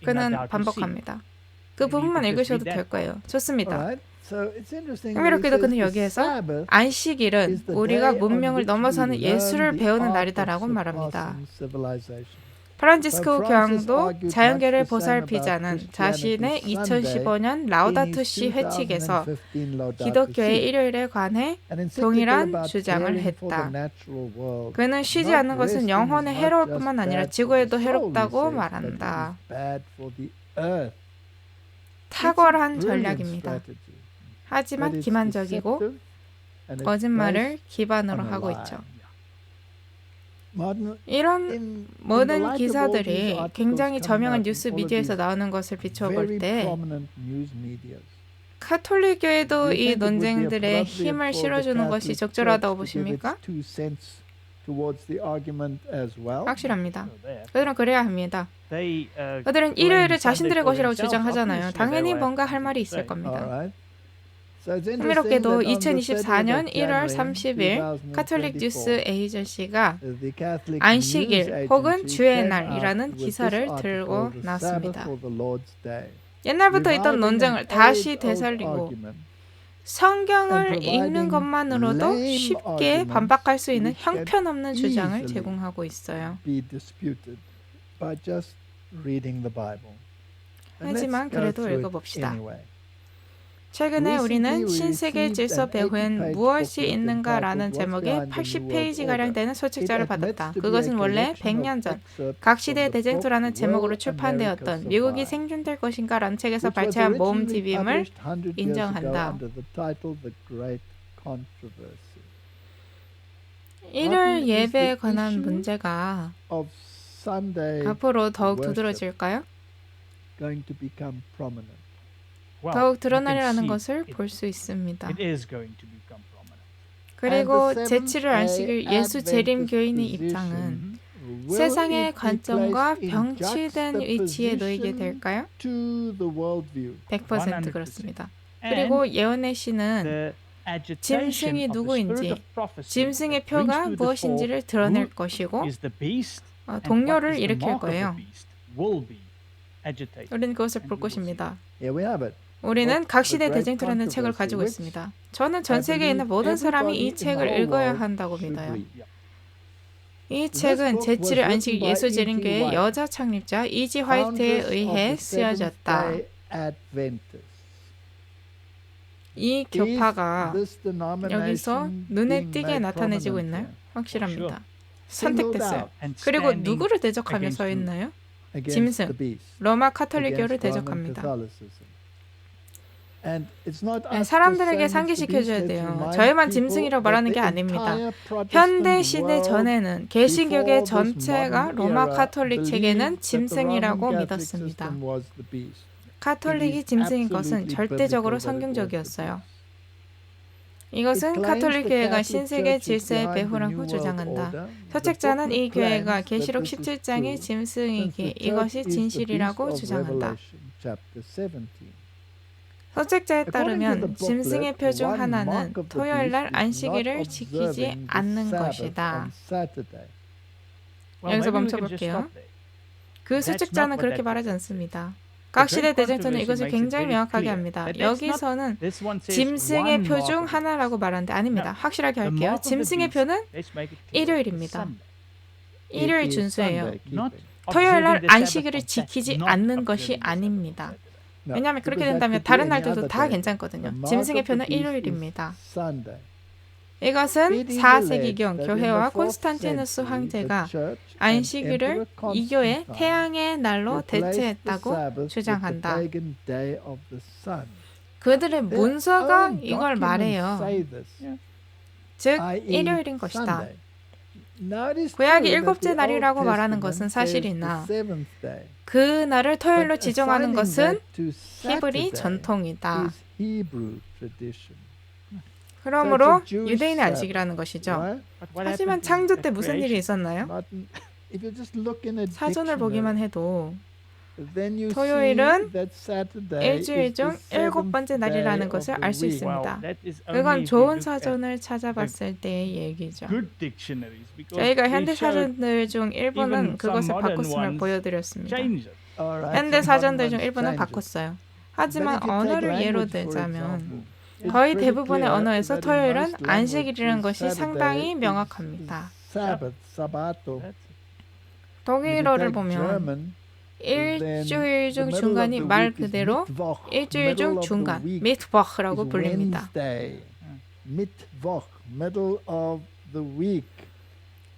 그는 반복합니다. 그 부분만 읽으셔도 될 거예요. 좋습니다. 흥미롭게도 그는 여기에서 안식일은 우리가 문명을 넘어서는 예술을 배우는 날이다라고 말합니다. 프란치스코 교황도 자연계를 보살피자는 자신의 2015년 라우다토 시 회칙에서 기독교의 일요일에 관해 동일한 주장을 했다. 그는 쉬지 않는 것은 영혼에 해로울 뿐만 아니라 지구에도 해롭다고 말한다. 탁월한 전략입니다. 하지만 기만적이고 거짓말을 기반으로 하고 있죠. 이런 모든 기사들이 굉장히 저명한 뉴스 미디어에서 나오는 것을 비추어 볼 때 카톨릭교회도 이 논쟁들의 힘을 실어주는 것이 적절하다고 보십니까? 확실합니다. 그들은 그래야 합니다. 그들은 일요일을 자신들의 것이라고 주장하잖아요. 당연히 뭔가 할 말이 있을 겁니다. 흥미롭게도 2024년 1월 30일 카톨릭 뉴스 에이전시가 안식일 혹은 주의 날이라는 기사를 들고 나왔습니다. 옛날부터 있던 논쟁을 다시 되살리고 성경을 읽는 것만으로도 쉽게 반박할 수 있는 형편없는 주장을 제공하고 있어요. 하지만 그래도 읽어봅시다. 최근에 우리는 신세계 질서 배후엔 무엇이 있는가라는 제목의 80페이지가량 되는 소책자를 받았다. 그것은 원래 100년 전 각 시대의 대쟁투라는 제목으로 출판되었던 미국이 생존될 것인가라는 책에서 발췌한 모음집임을 인정한다. 일요일 예배에 관한 문제가 앞으로 더욱 두드러질까요? 더욱 드러나리라는 것을 볼 수 있습니다. 그리고 제7일 안식일 예수 재림 교인의 입장은 세상의 관점과 병치된 위치에 놓이게 될까요? 100% 그렇습니다. 그리고 예언의 시는 짐승이 누구인지, 짐승의 표가 무엇인지를 드러낼 것이고 동요를 일으킬 거예요. 우리는 그것을 볼 것입니다. 우리는 각 시대 대쟁투라는 책을 가지고 있습니다. 저는 전 세계에 있는 모든 사람이 이 책을 읽어야 한다고 믿어요. 이 책은 제7일 안식 예수 재림교회의 여자 창립자 이지 화이트에 의해 쓰여졌다. 이 교파가 여기서 눈에 띄게 나타내지고 있나요? 확실합니다. 선택됐어요. 그리고 누구를 대적하며 서 있나요? 짐승, 로마 카톨릭교를 대적합니다. 사람들에게 상기시켜줘야 돼요. 저희만 짐승이라고 말하는 게 아닙니다. 현대 시대 전에는 개신교계 전체가 로마 카톨릭 체계는 짐승이라고 믿었습니다. 카톨릭이 짐승인 것은 절대적으로 성경적이었어요. 이것은 카톨릭 교회가 신세계 질서의 배후라고 주장한다. 서책자는 이 교회가 계시록 17장의 짐승이기에 이것이 진실이라고 주장한다. 서책자에 따르면 짐승의 표 중 하나는 토요일날 안식일을 지키지 않는 것이다. 여기서 멈춰볼게요. 그 수직자는 그렇게 말하지 않습니다. 각 시대 대쟁터는 이것을 굉장히 명확하게 합니다. 여기서는 짐승의 표 중 하나라고 말하는데 아닙니다. 확실하게 할게요. 짐승의 표는 일요일입니다. 일요일 준수예요. 토요일 날 안식일을 지키지 않는 것이 아닙니다. 왜냐하면 그렇게 된다면 다른 날들도 다 괜찮거든요. 짐승의 표는 일요일입니다. 이것은 4세기경 교회와 콘스탄티누스 황제가 안식일을 이교의 태양의 날로 대체했다고 주장한다. 그들의 문서가 이걸 말해요. 즉 일요일인 것이다. 구약이 일곱째 날이라고 말하는 것은 사실이나 그 날을 토요일로 지정하는 것은 히브리 전통이다. 그러므로 유대인의 안식이라는 것이죠. 하지만 창조 때 무슨 일이 있었나요? 사전을 보기만 해도 토요일은 일주일 중 7번째 날이라는 것을 알 수 있습니다. 그건 좋은 사전을 찾아봤을 때의 얘기죠. 저희가 현대 사전들 중 일부는 그것을 바꿨음을 보여드렸습니다. 현대 사전들 중 일부는 바꿨어요. 하지만 언어를 예로 들자면 거의 대부분의 언어에서 토요일은 안식일이라는 것이 상당히 명확합니다. 독일어를 보면 일주일 중 중간이 말 그대로 일주일 중 중간, 미트워크라고 불립니다.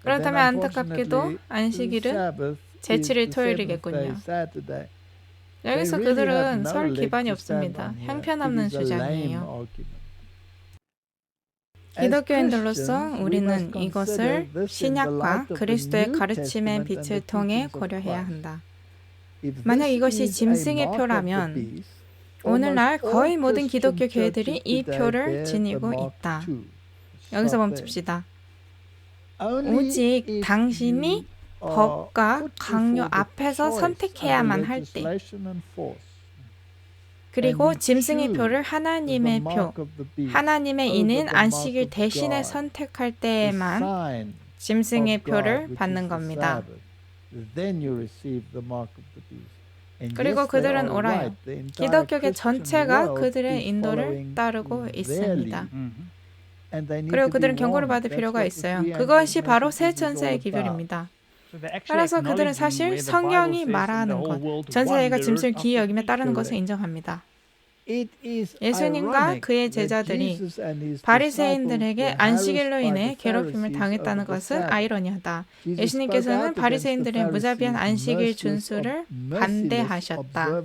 그렇다면 안타깝게도 안식일은 제7일 토요일이겠군요. 여기서 그들은 설 기반이 없습니다. 형편없는 주장이에요. 기독교인들로서 우리는 이것을 신약과 그리스도의 가르침의 빛을 통해 고려해야 한다. 만약 이것이 짐승의 표라면 오늘날 거의 모든 기독교 교회들이 이 표를 지니고 있다. 여기서 멈춥시다. 오직 당신이 법과 강요 앞에서 선택해야만 할 때, 그리고 짐승의 표를 하나님의 표, 하나님의 인인 안식일 대신에 선택할 때에만 짐승의 표를 받는 겁니다. 그리고 그들은 옳아요. 기독교계 전체가 그들의 인도를 따르고 있습니다. 그리고 그들은 경고를 받을 필요가 있어요. 그것이 바로 새 천사의 기별입니다. 따라서 그들은 사실 성경이 말하는 것, 전 세계가 짐승을 귀히 여기며 따르는 것을 인정합니다. 예수님과 그의 제자들이 바리새인들에게 안식일로 인해 괴롭힘을 당했다는 것은 아이러니하다. 예수님께서는 바리새인들의 무자비한 안식일 준수를 반대하셨다.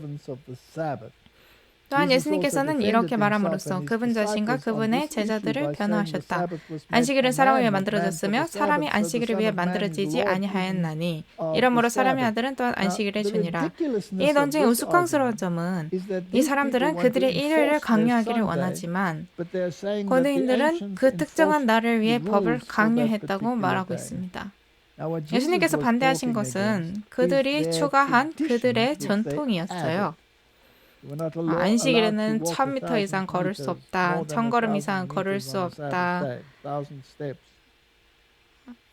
또한 예수님께서는 이렇게 말함으로써 그분 자신과 그분의 제자들을 변호하셨다. 안식일은 사람을 위해 만들어졌으며 사람이 안식일을 위해 만들어지지 아니하였나니 이러므로 사람의 아들은 또한 안식일의 주니라. 이 논쟁의 우스꽝스러운 점은 이 사람들은 그들의 일요일을 강요하기를 원하지만 고대인들은 그 특정한 날을 위해 법을 강요했다고 말하고 있습니다. 예수님께서 반대하신 것은 그들이 추가한 그들의 전통이었어요. 안식일에는 1000m 이상 걸을 수 없다. 1000걸음 이상 걸을 수 없다.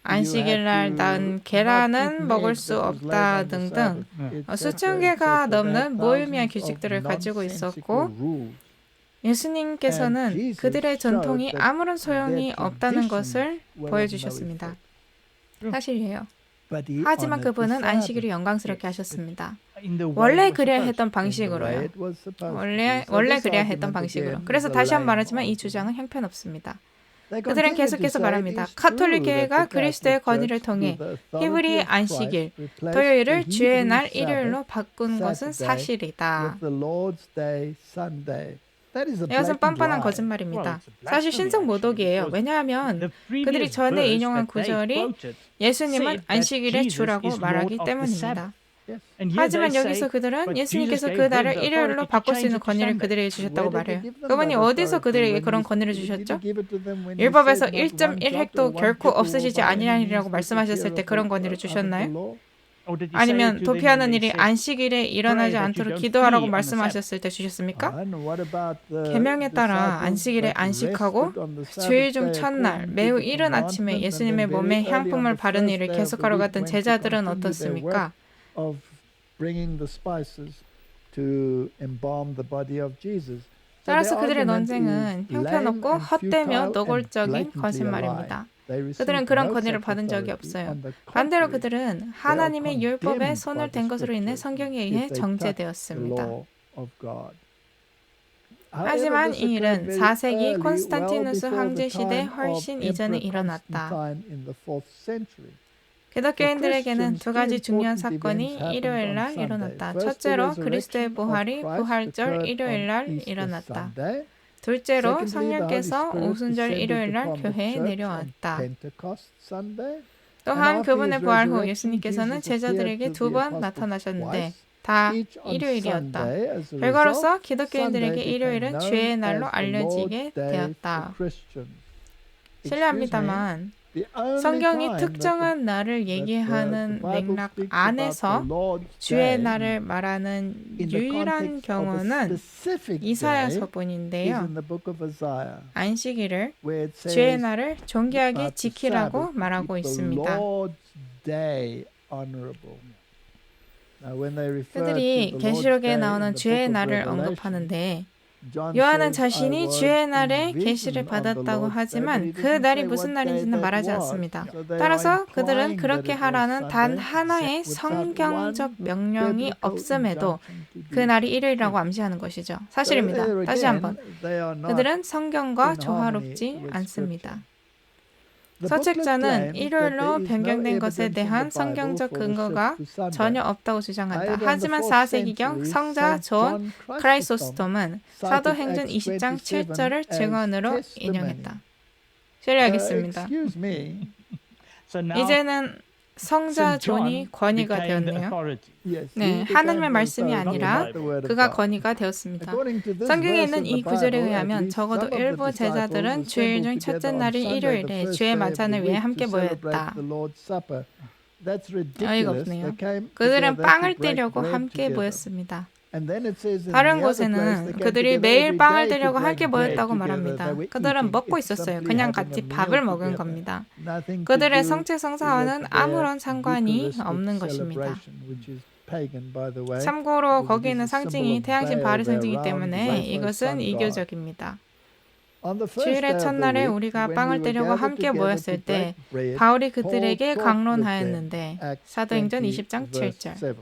안식일날 낳은 계란은 먹을 수 없다 등등 수천 개가 넘는 무의미한 규칙들을 가지고 있었고 예수님께서는 그들의 전통이 아무런 소용이 없다는 것을 보여주셨습니다. 사실이에요. 하지만 그분은 안식일을 영광스럽게 하셨습니다. 원래 그래야 했던 방식으로요. 원래 그래야 했던 방식으로. 그래서 다시 한번 말하지만 이 주장은 형편없습니다. 그들은 계속해서 말합니다. 가톨릭 교회가 그리스도의 권위를 통해 히브리 안식일, 토요일을 주의 날 일요일로 바꾼 것은 사실이다. 이것은 뻔뻔한 거짓말입니다. 사실 신성 모독이에요. 왜냐하면 그들이 전에 인용한 구절이 예수님은 안식일의 주라고 말하기 때문입니다. 하지만 여기서 그들은 예수님께서 그 날을 일요일로 바꿀 수 있는 권위를 그들에게 주셨다고 말해요. 그분이 어디서 그들에게 그런 권위를 주셨죠? 율법에서 1.1획도 결코 없으시지 아니하리라고 말씀하셨을 때 그런 권위를 주셨나요? 아니면 도피하는 일이 안식일에 일어나지 않도록 기도하라고 말씀하셨을 때 주셨습니까? 계명에 따라 안식일에 안식하고 주일 중 첫날 매우 이른 아침에 예수님의 몸에 향품을 바르는 일을 계속하러 갔던 제자들은 어떻습니까? 따라서 그들의 논쟁은 형편없고 헛되며 노골적인 거짓말입니다. 그들은 그런 권위를 받은 적이 없어요. 반대로 그들은 하나님의 율법에 손을 댄 것으로 인해 성경에 의해 정죄되었습니다. 하지만 이 일은 4세기 콘스탄티누스 황제 시대 훨씬 이전에 일어났다. 기독교인들에게는 두 가지 중요한 사건이 일요일 날 일어났다. 첫째로 그리스도의 부활이 부활절 일요일 날 일어났다. 둘째로 성령께서 오순절 일요일 날 교회에 내려왔다. 또한 그분의 부활 후 예수님께서는 제자들에게 2번 나타나셨는데 다 일요일이었다. 결과로서 기독교인들에게 일요일은 죄의 날로 알려지게 되었다. 실례합니다만 성경이 특정한 날을 얘기하는 맥락 안에서 주의 날을 말하는 유일한 경우는 이사야서뿐인데요. 안식일을 주의 날을 존귀하게 지키라고 말하고 있습니다. 그들이 계시록에 나오는 주의 날을 언급하는데 요한은 자신이 주의 날에 계시를 받았다고 하지만 그 날이 무슨 날인지는 말하지 않습니다. 따라서 그들은 그렇게 하라는 단 하나의 성경적 명령이 없음에도 그 날이 일요일이라고 암시하는 것이죠. 사실입니다. 다시 한번. 그들은 성경과 조화롭지 않습니다. 서책자는 일요일로 변경된 것에 대한 성경적 근거가 전혀 없다고 주장한다. 하지만 4세기경 성자 존 크라이소스톰은 사도행전 20장 7절을 증언으로 인용했다. 실례하겠습니다. 이제는 성자 존이 권위가 되었네요. 네, 하나님의 말씀이 아니라 그가 권위가 되었습니다. 성경에 있는 이 구절에 의하면 적어도 일부 제자들은 주일 중 첫째 날인 일요일에 주의 만찬을 위해 함께 모였다. 어이가 없네요. 그들은 빵을 떼려고 함께 모였습니다. 다른 곳에는 그들이 매일 빵을 떼려고 함께 모였다고 말합니다. 그들은 먹고 있었어요. 그냥 같이 밥을 먹은 겁니다. 그들의 성체성사와는 아무런 상관이 없는 것입니다. 참고로 거기 있는 상징이 태양신 바알의 상징이기 때문에 이것은 이교적입니다. 주일의 첫날에 우리가 빵을 떼려고 함께 모였을 때 바울이 그들에게 강론하였는데 사도행전 20장 7절.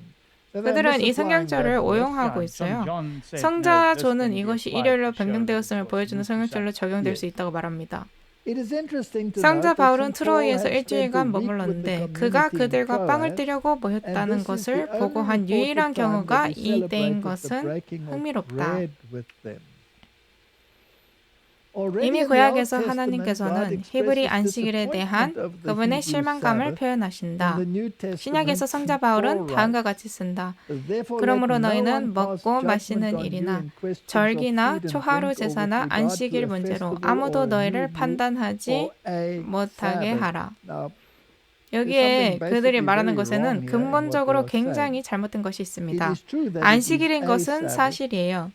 그들은 이 성경절을 오용하고 있어요. 성자 존은 이것이 일요일로 변경되었음을 보여주는 성경절로 적용될 수 있다고 말합니다. 성자 바울은 트로이에서 일주일간 머물렀는데 그가 그들과 빵을 떼려고 모였다는 것을 보고한 유일한 경우가 이 때인 것은 흥미롭다. 이미 구약에서 하나님께서는 히브리 안식일에 대한 그분의 실망감을 표현하신다. 신약에서 성자 바울은 다음과 같이 쓴다. 그러므로 너희는 먹고 마시는 일이나 절기나 초하루 제사나 안식일 문제로 아무도 너희를 판단하지 못하게 하라. 여기에 그들이 말하는 것에는 근본적으로 굉장히 잘못된 것이 있습니다. 안식일인 것은 사실이에요.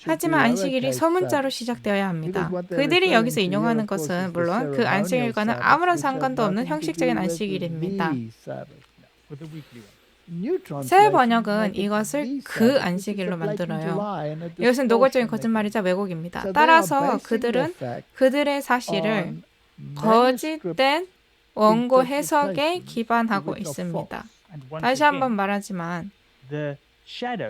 하지만 안식일이 소문자로 시작되어야 합니다. 그들이 여기서 인용하는 것은 물론 그 안식일과는 아무런 상관도 없는 형식적인 안식일입니다. 새 번역은 이것을 그 안식일로 만들어요. 이것은 노골적인 거짓말이자 왜곡입니다. 따라서 그들은 그들의 사실을 거짓된 원고 해석에 기반하고 있습니다. 다시 한번 말하지만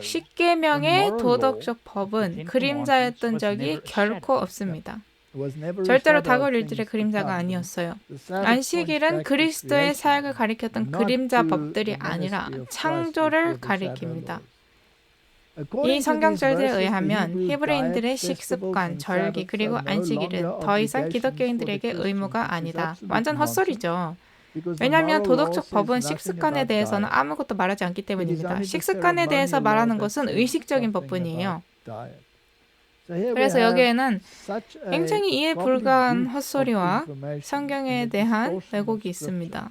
십계명의 도덕적 법은 그림자였던 적이 결코 없습니다. 절대로 다가올 일들의 그림자가 아니었어요. 안식일은 그리스도의 사역을 가리켰던 그림자 법들이 아니라 창조를 가리킵니다. 이 성경절들에 의하면 히브리인들의 식습관, 절기, 그리고 안식일은 더 이상 기독교인들에게 의무가 아니다. 완전 헛소리죠. 왜냐하면 도덕적 법은 식습관에 대해서는 아무것도 말하지 않기 때문입니다. 식습관에 대해서 말하는 것은 의식적인 법뿐이에요. 그래서 여기에는 굉장히 이해 불가한 헛소리와 성경에 대한 왜곡이 있습니다.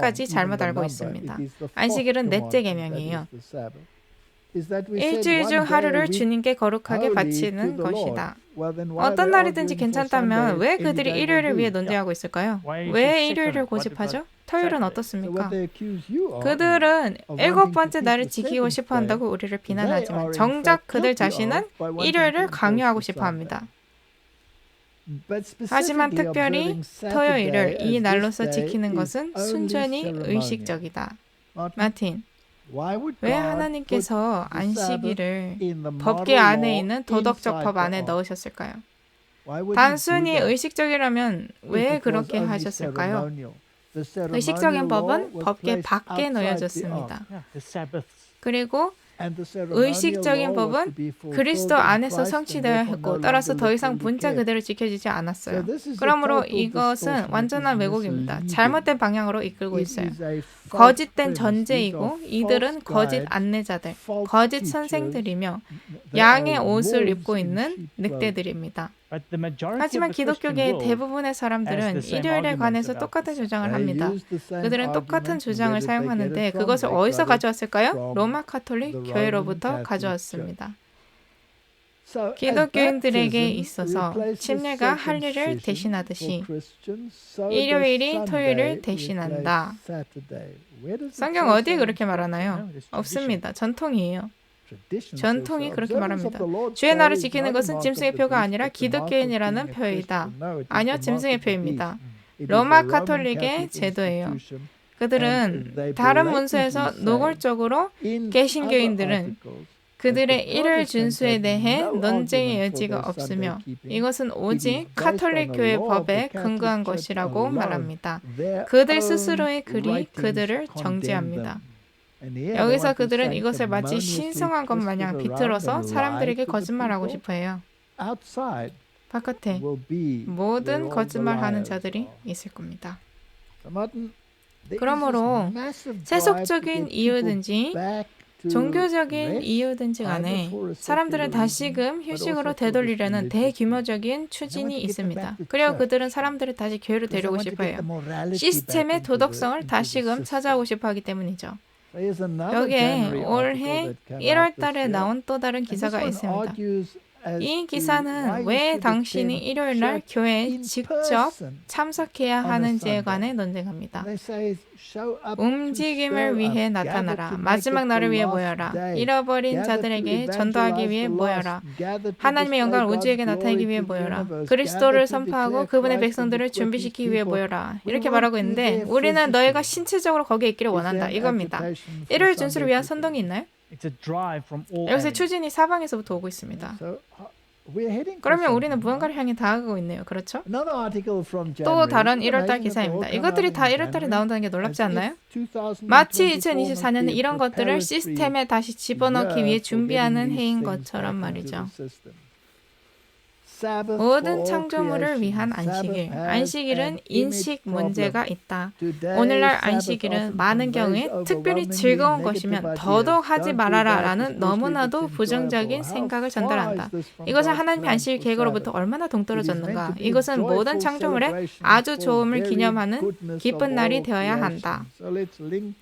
끝까지 잘못 알고 있습니다. 안식일은 넷째 계명이에요. 일주일 중 하루를 주님께 거룩하게 바치는 것이다. 어떤 날이든지 괜찮다면 왜 그들이 일요일을 위해 논쟁하고 있을까요? 왜 일요일을 고집하죠? 토요일은 어떻습니까? 그들은 일곱 번째 날을 지키고 싶어 한다고 우리를 비난하지만 정작 그들 자신은 일요일을 강요하고 싶어 합니다. 하지만 특별히 토요일을 이 날로서 지키는 것은 순전히 의식적이다. 마틴, 왜 하나님께서 안식일을 법계 안에 있는 도덕적 법 안에 넣으셨을까요? 단순히 의식적이라면 왜 그렇게 하셨을까요? 의식적인 법은 법계 밖에 놓여졌습니다. 그리고 의식적인 법은 그리스도 안에서 성취되어야 했고 따라서 더 이상 문자 그대로 지켜지지 않았어요. 그러므로 이것은 완전한 왜곡입니다. 잘못된 방향으로 이끌고 있어요. 거짓된 전제이고 이들은 거짓 안내자들, 거짓 선생들이며 양의 옷을 입고 있는 늑대들입니다. 하지만 기독교계의 대부분의 사람들은 일요일에 관해서 똑같은 주장을 합니다. 그들은 똑같은 주장을 사용하는데 그것을 어디서 가져왔을까요? 로마 카톨릭 교회로부터 가져왔습니다. 기독교인들에게 있어서 침례가 할 일을 대신하듯이 일요일이 토요일을 대신한다. 성경 어디에 그렇게 말하나요? 없습니다. 전통이에요. 전통이 그렇게 말합니다. 주의 날을 지키는 것은 짐승의 표가 아니라 기독교인이라는 표이다. 아니요, 짐승의 표입니다. 로마 카톨릭의 제도예요. 그들은 다른 문서에서 노골적으로 개신교인들은 그들의 일요일 준수에 대해 논쟁의 여지가 없으며 이것은 오직 카톨릭 교회 법에 근거한 것이라고 말합니다. 그들 스스로의 글이 그들을 정죄합니다. 여기서 그들은 이것을 마치 신성한 것 마냥 비틀어서 사람들에게 거짓말하고 싶어해요. 바깥에 모든 거짓말하는 자들이 있을 겁니다. 그러므로 세속적인 이유든지 종교적인 이유든지 간에 사람들은 다시금 휴식으로 되돌리려는 대규모적인 추진이 있습니다. 그리고 그들은 사람들을 다시 교회로 데려오고 싶어해요. 시스템의 도덕성을 다시금 찾아오고 싶어 하기 때문이죠. 여기에 올해 1월 달에 나온 또 다른 기사가 있습니다. 이 기사는 왜 당신이 일요일 날 교회에 직접 참석해야 하는지에 관해 논쟁합니다. 움직임을 위해 나타나라. 마지막 날을 위해 모여라. 잃어버린 자들에게 전도하기 위해 모여라. 하나님의 영광을 우주에게 나타내기 위해 모여라. 그리스도를 선포하고 그분의 백성들을 준비시키기 위해 모여라. 이렇게 말하고 있는데 우리는 너희가 신체적으로 거기에 있기를 원한다. 이겁니다. 일요일 준수를 위한 선동이 있나요? 여기서 추진이 사방에서부터 오고 있습니다. 그러면 우리는 무언가를 향해 다가가고 있네요. 그렇죠? 또 다른 1월달 기사입니다. 이것들이 다 1월달에 나온다는 게 놀랍지 않나요? 마치 2024년에 이런 것들을 시스템에 다시 집어넣기 위해 준비하는 해인 것처럼 말이죠. 모든 창조물을 위한 안식일. 안식일은 인식 문제가 있다. 오늘날 안식일은 많은 경우에 특별히 즐거운 것이면 더더욱 하지 말아라 라는 너무나도 부정적인 생각을 전달한다. 이것은 하나님의 안식일 계획으로부터 얼마나 동떨어졌는가. 이것은 모든 창조물의 아주 좋음을 기념하는 기쁜 날이 되어야 한다.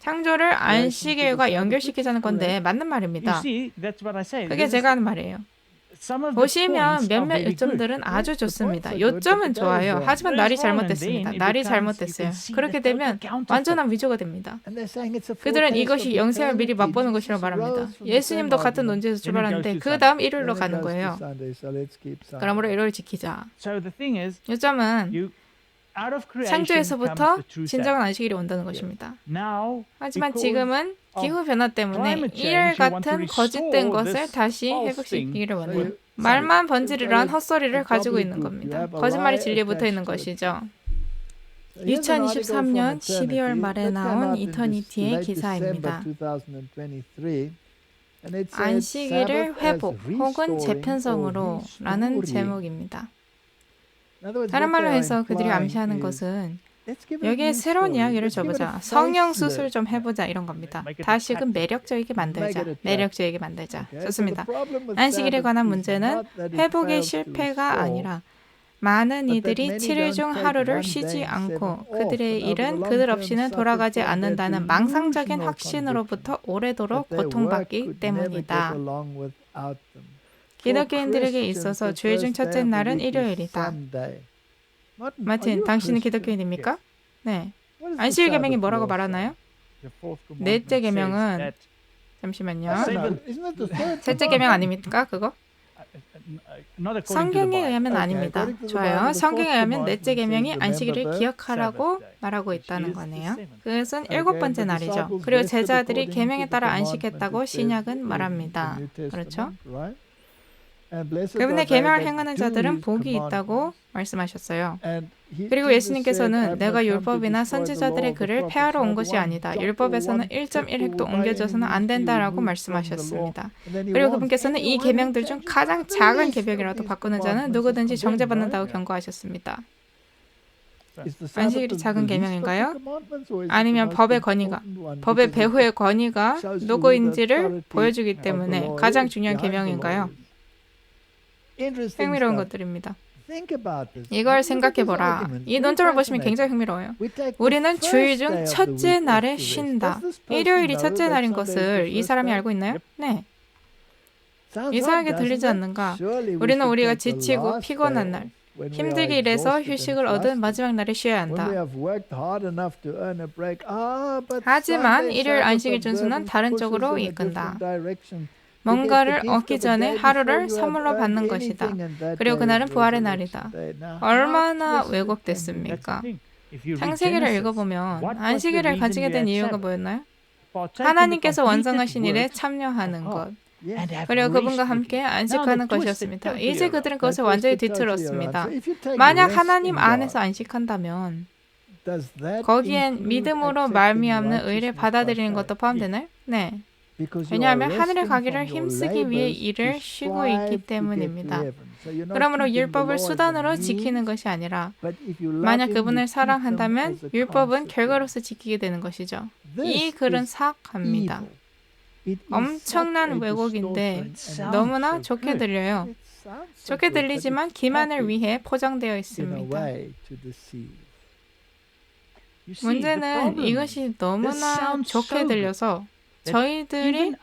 창조를 안식일과 연결시키자는 건데 맞는 말입니다. 그게 제가 하는 말이에요. 보시면 몇몇 요점들은 아주 좋습니다. 요점은 좋아요. 하지만 날이 잘못됐습니다. 날이 잘못됐어요. 그렇게 되면 완전한 위조가 됩니다. 그들은 이것이 영생을 미리 맛보는 것이라고 말합니다. 예수님도 같은 논지에서 출발하는데 그 다음 일요일로 가는 거예요. 그러므로 일요일 지키자. 요점은 창조에서부터 진정한 안식일이 온다는 것입니다. 하지만 지금은 기후변화 때문에 일요일 같은 거짓된 것을 다시 회복시키기를 원해요. 말만 번지르르한 헛소리를 가지고 있는 겁니다. 거짓말이 진리에 붙어있는 것이죠. 2023년 12월 말에 나온 이터니티의 기사입니다. 안식일을 회복 혹은 재편성으로 라는 제목입니다. 다른 말로 해서 그들이 암시하는 것은 여기에 새로운 이야기를 줘보자. 성형 수술 좀 해보자 이런 겁니다. 다시금 매력적이게 만들자. 매력적이게 만들자. 좋습니다. 안식일에 관한 문제는 회복의 실패가 아니라 많은 이들이 7일 중 하루를 쉬지 않고 그들의 일은 그들 없이는 돌아가지 않는다는 망상적인 확신으로부터 오래도록 고통받기 때문이다. 기독교인들에게 있어서 주일 중 첫째 날은 일요일이다. 마틴, 당신은 기독교인입니까? 네. 안식일 계명이 뭐라고 말하나요? 넷째 계명은 잠시만요. 셋째 계명 아닙니까? 그거? 성경에 의하면 아닙니다. 좋아요. 성경에 의하면 넷째 계명이 안식일을 기억하라고 말하고 있다는 거네요. 그것은 7번째 날이죠. 그리고 제자들이 계명에 따라 안식했다고 신약은 말합니다. 그렇죠? 그분의 계명을 행하는 자들은 복이 있다고 말씀하셨어요. 그리고 예수님께서는 내가 율법이나 선지자들의 글을 폐하러 온 것이 아니다. 율법에서는 1.1획도 옮겨져서는 안 된다라고 말씀하셨습니다. 그리고 그분께서는 이 계명들 중 가장 작은 계명이라도 바꾸는 자는 누구든지 정죄받는다고 경고하셨습니다. 안식일이 작은 계명인가요? 아니면 법의 권위가, 법의 배후의 권위가 누구인지를 보여주기 때문에 가장 중요한 계명인가요? 흥미로운 것들입니다. 이걸 생각해보라. 이 논점을 보시면 굉장히 흥미로워요. 우리는 주일 중 첫째 날에 쉰다. 일요일이 첫째 날인 것을 이 사람이 알고 있나요? 네. 이상하게 들리지 않는가? 우리는 우리가 지치고 피곤한 날, 힘들게 일해서 휴식을 얻은 마지막 날에 쉬어야 한다. 하지만 일요일 안식일 준수는 다른 쪽으로 이끈다. 뭔가를 얻기 전에 하루를 선물로 받는 것이다. 그리고 그날은 부활의 날이다. 얼마나 왜곡됐습니까? 창세기를 읽어보면 안식일을 가지게 된 이유가 뭐였나요? 하나님께서 완성하신 일에 참여하는 것. 그리고 그분과 함께 안식하는 것이었습니다. 이제 그들은 그것을 완전히 뒤틀었습니다. 만약 하나님 안에서 안식한다면 거기엔 믿음으로 말미암는 의를 받아들이는 것도 포함되나요? 네. 왜냐하면 하늘에 가기를 힘쓰기 위해 일을 쉬고 있기 때문입니다. 그러므로 율법을 수단으로 지키는 것이 아니라 만약 그분을 사랑한다면 율법은 결과로서 지키게 되는 것이죠. 이 글은 사악합니다. 엄청난 왜곡인데 너무나 좋게 들려요. 좋게 들리지만 기만을 위해 포장되어 있습니다. 문제는 이것이 너무나 좋게 들려서 저희들이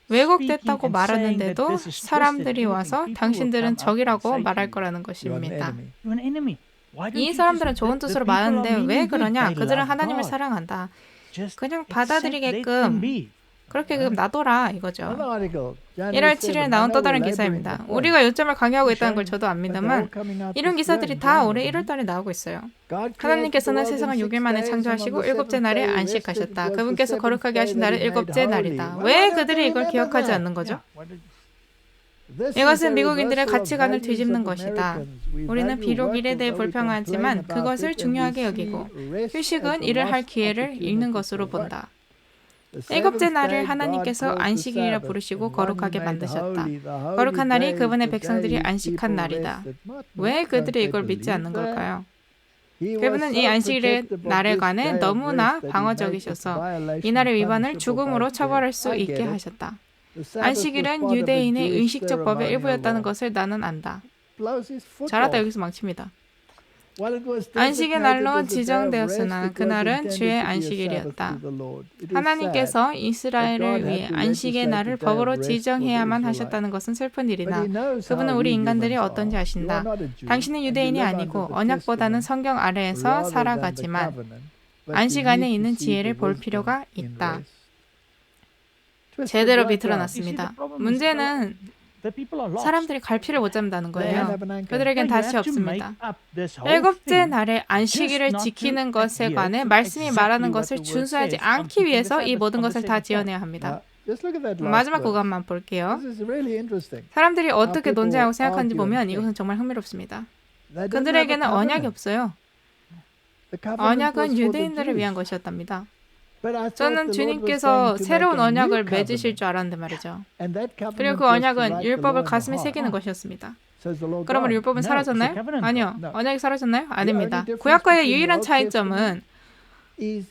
왜곡됐다고 말하는데도 사람들이 와서 당신들은 적이라고 말할 거라는 것입니다. 이 사람들은 좋은 뜻으로 말하는데 왜 그러냐? 그들은 하나님을 사랑한다. 그냥 받아들이게끔 그렇게 놔둬라 이거죠. 1월 7일에 나온 또 다른 기사입니다. 우리가 요점을 강요하고 있다는 걸 저도 압니다만 이런 기사들이 다 올해 1월 달에 나오고 있어요. 하나님께서는 세상을 6일 만에 창조하시고 일곱째 날에 안식하셨다. 그분께서 거룩하게 하신 날은 일곱째 날이다. 왜 그들이 이걸 기억하지 않는 거죠? 이것은 미국인들의 가치관을 뒤집는 것이다. 우리는 비록 일에 대해 불평하지만 그것을 중요하게 여기고 휴식은 일을 할 기회를 잃는 것으로 본다. 일곱째 날을 하나님께서 안식일이라 부르시고 거룩하게 만드셨다. 거룩한 날이 그분의 백성들이 안식한 날이다. 왜 그들이 이걸 믿지 않는 걸까요? 그분은 이 안식일의 날에 관해 너무나 방어적이셔서 이 날의 위반을 죽음으로 처벌할 수 있게 하셨다. 안식일은 유대인의 의식적 법의 일부였다는 것을 나는 안다. 잘하다 여기서 망칩니다. 안식의 날로 지정되었으나 그날은 주의 안식일이었다. 하나님께서 이스라엘을 위해 안식의 날을 법으로 지정해야만 하셨다는 것은 슬픈 일이나 그분은 우리 인간들이 어떤지 아신다. 당신은 유대인이 아니고 언약보다는 성경 아래에서 살아가지만 안식 안에 있는 지혜를 볼 필요가 있다. 제대로 비틀어놨습니다. 문제는 사람들이 갈피를 못 잡는다는 거예요. 그들에겐 다시 없습니다. 일곱째 날에 안식일을 지키는 것에 관해 말씀이 말하는 것을 준수하지 않기 위해서 이 모든 것을 다 지어내야 합니다. 마지막 구간만 볼게요. 사람들이 어떻게 논쟁하고 생각하는지 보면 이것은 정말 흥미롭습니다. 그들에게는 언약이 없어요. 언약은 유대인들을 위한 것이었답니다. 저는 주님께서 새로운 언약을 맺으실 줄 알았는데 말이죠. 그리고 그 언약은 율법을 가슴에 새기는 것이었습니다. 그러므로 율법은 사라졌나요? 아니요. 언약이 사라졌나요? 아닙니다. 구약과의 유일한 차이점은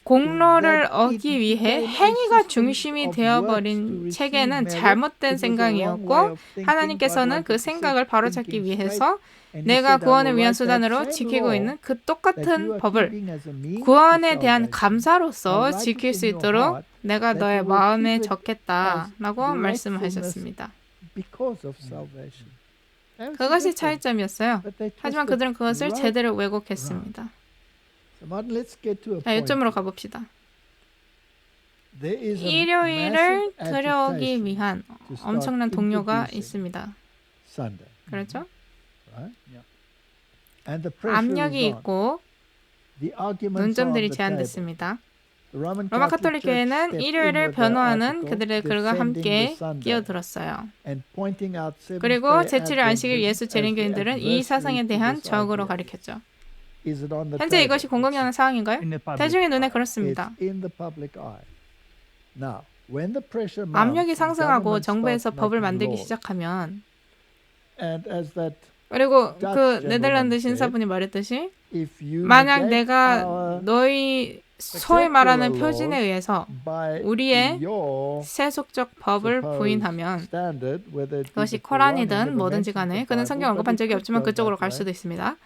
공로를 얻기 위해 행위가 중심이 되어버린 체계는 잘못된 생각이었고 하나님께서는 그 생각을 바로잡기 위해서 내가 구원을 위한 수단으로 지키고 있는 그 똑같은 법을 구원에 대한 감사로서 지킬 수 있도록 내가 너의 마음에 적겠다라고 말씀하셨습니다. 그것이 차이점이었어요. 하지만 그들은 그것을 제대로 왜곡했습니다. 자, 요점으로 가봅시다. 일요일을 들여오기 위한 엄청난 동요가 있습니다. 그렇죠? 압력이 있고 논점들이 제한됐습니다. 로마 카톨릭 교회는 일요일을 변호하는 그들의 글과 함께 끼어들었어요. 그리고 제7일 안식일 예수 재림교인들은 이 사상에 대한 적으로 가리켰죠. 현재 이것이 공공연한 상황인가요? 대중의 눈에 그렇습니다. 압력이 상승하고 정부에서 법을 만들기 시작하면 그리고 그 네덜란드 신사분이 말했듯이 만약 내가 너희 소위 말하는 표준에 의해서 우리의 세속적 법을 부인하면 그것이 코란이든 뭐든지 간에 그는 성경 언급한 적이 없지만 그쪽으로 갈 수도 있습니다.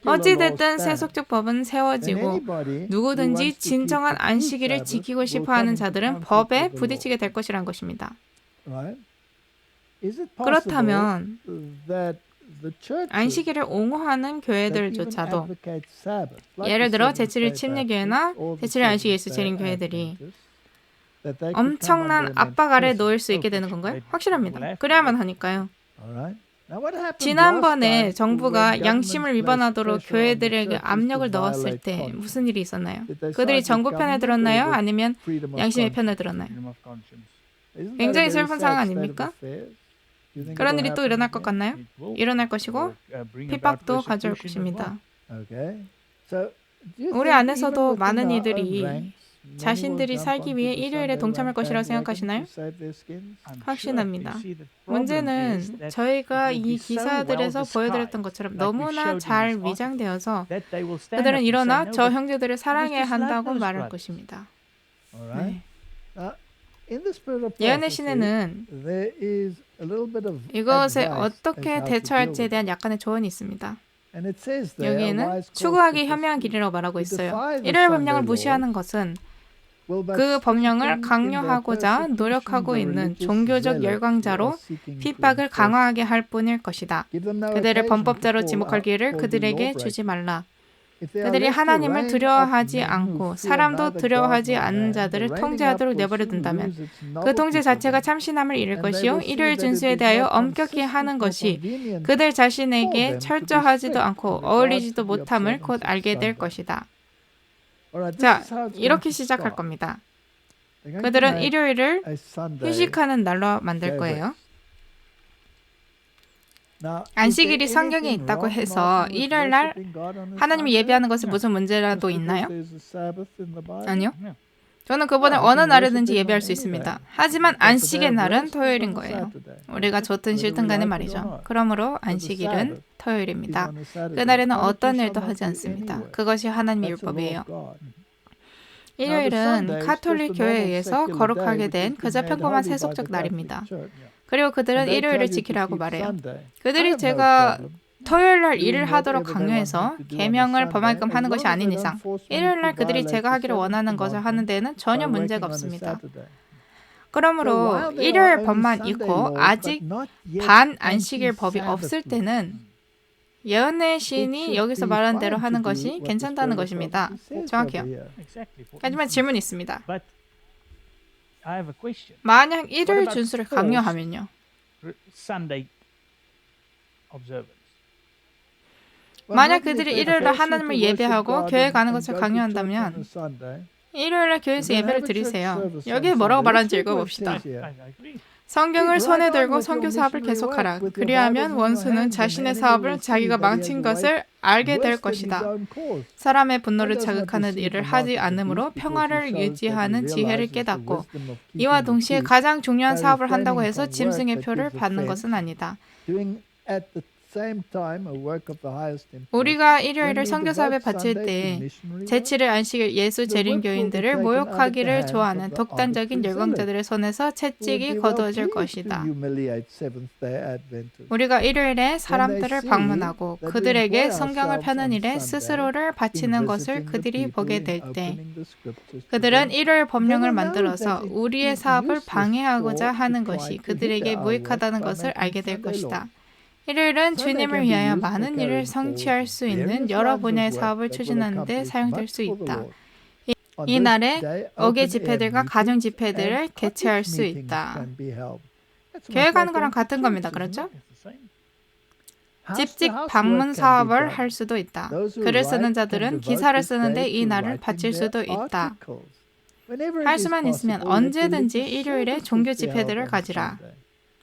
어찌됐든 세속적 법은 세워지고 누구든지 진정한 안식일을 지키고 싶어하는 자들은 법에 부딪히게 될 것이란 것입니다. 그렇다면 안식일을 옹호하는 교회들조차도 예를 들어 제7일 침례교회나 제7일 안식 예수 재림교회들이 엄청난 압박 아래 놓일 수 있게 되는 건가요? 확실합니다. 그래야만 하니까요. 지난번에 정부가 양심을 위반하도록 교회들에게 압력을 넣었을 때 무슨 일이 있었나요? 그들이 정부 편에 들었나요? 아니면 양심의 편에 들었나요? 굉장히 슬픈 상황 아닙니까? 그런 일이 또 일어날 것 같나요? 일어날 것이고 핍박도 가져올 것입니다. 우리 안에서도 많은 이들이 자신들이 살기 위해 일요일에 동참할 것이라고 생각하시나요? 확신합니다. 문제는 저희가 이 기사들에서 보여드렸던 것처럼 너무나 잘 위장되어서 그들은 일어나 저 형제들을 사랑해야 한다고 말할 것입니다. 네. 예언의 시내는 이것에 어떻게 대처할지에 대한 약간의 조언이 있습니다. 여기에는 추구하기 현명한 길이라고 말하고 있어요. 일요일 법령을 무시하는 것은 그 법령을 강요하고자 노력하고 있는 종교적 열광자로 핍박을 강화하게 할 뿐일 것이다. 그들을 범법자로 지목할 기회를 그들에게 주지 말라. 그들이 하나님을 두려워하지 않고 사람도 두려워하지 않는 자들을 통제하도록 내버려 둔다면 그 통제 자체가 참신함을 잃을 것이요 일요일 준수에 대하여 엄격히 하는 것이 그들 자신에게 철저하지도 않고 어울리지도 못함을 곧 알게 될 것이다. 자, 이렇게 시작할 겁니다. 그들은 일요일을 휴식하는 날로 만들 거예요. 안식일이 성경에 있다고 해서 일요일 날 하나님을 예배하는 것에 무슨 문제라도 있나요? 아니요. 저는 그분을 어느 날이든지 예배할 수 있습니다. 하지만 안식의 날은 토요일인 거예요. 우리가 좋든 싫든 간에 말이죠. 그러므로 안식일은 토요일입니다. 그날에는 어떤 일도 하지 않습니다. 그것이 하나님의 율법이에요. 일요일은 카톨릭 교회에 의해서 거룩하게 된 그저 평범한 세속적 날입니다. 그리고 그들은 일요일을 지키라고 말해요. 그들이 제가 토요일 날 일을 하도록 강요해서 계명을 범하게끔 하는 것이 아닌 이상 일요일 날 그들이 제가 하기를 원하는 것을 하는 데에는 전혀 문제가 없습니다. 그러므로 일요일 법만 있고 아직 반안식일 법이 없을 때는 예언의 신이 여기서 말한 대로 하는 것이 괜찮다는 것입니다. 정확해요. 하지만 질문이 있습니다. 만약 일요일 준수를 강요하면요. 만약 그들이 일요일에 하나님을 예배하고 교회에 가는 것을 강요한다면 일요일에 교회에서 예배를 드리세요. 여기에 뭐라고 말하는지 읽어봅시다. 성경을 손에 들고 선교 사업을 계속하라. 그리하면 원수는 자신의 사업을 자기가 망친 것을 알게 될 것이다. 사람의 분노를 자극하는 일을 하지 않으므로 평화를 유지하는 지혜를 깨닫고 이와 동시에 가장 중요한 사업을 한다고 해서 짐승의 표를 받는 것은 아니다. 우리가 일요일을 선교 사업에 바칠 때 제7일 안식일 예수 재림교인들을 모욕하기를 좋아하는 독단적인 열광자들의 손에서 채찍이 거두어질 것이다. 우리가 일요일에 사람들을 방문하고 그들에게 성경을 펴는 일에 스스로를 바치는 것을 그들이 보게 될 때 그들은 일요일 법령을 만들어서 우리의 사업을 방해하고자 하는 것이 그들에게 무익하다는 것을 알게 될 것이다. 일요일은 주님을 위하여 많은 일을 성취할 수 있는 여러 분야의 사업을 추진하는 데 사용될 수 있다. 이 날에 어계 집회들과 가정 집회들을 개최할 수 있다. 교회 가는 거랑 같은 겁니다. 그렇죠? 집집 방문 사업을 할 수도 있다. 글을 쓰는 자들은 기사를 쓰는데 이 날을 바칠 수도 있다. 할 수만 있으면 언제든지 일요일에 종교 집회들을 가지라.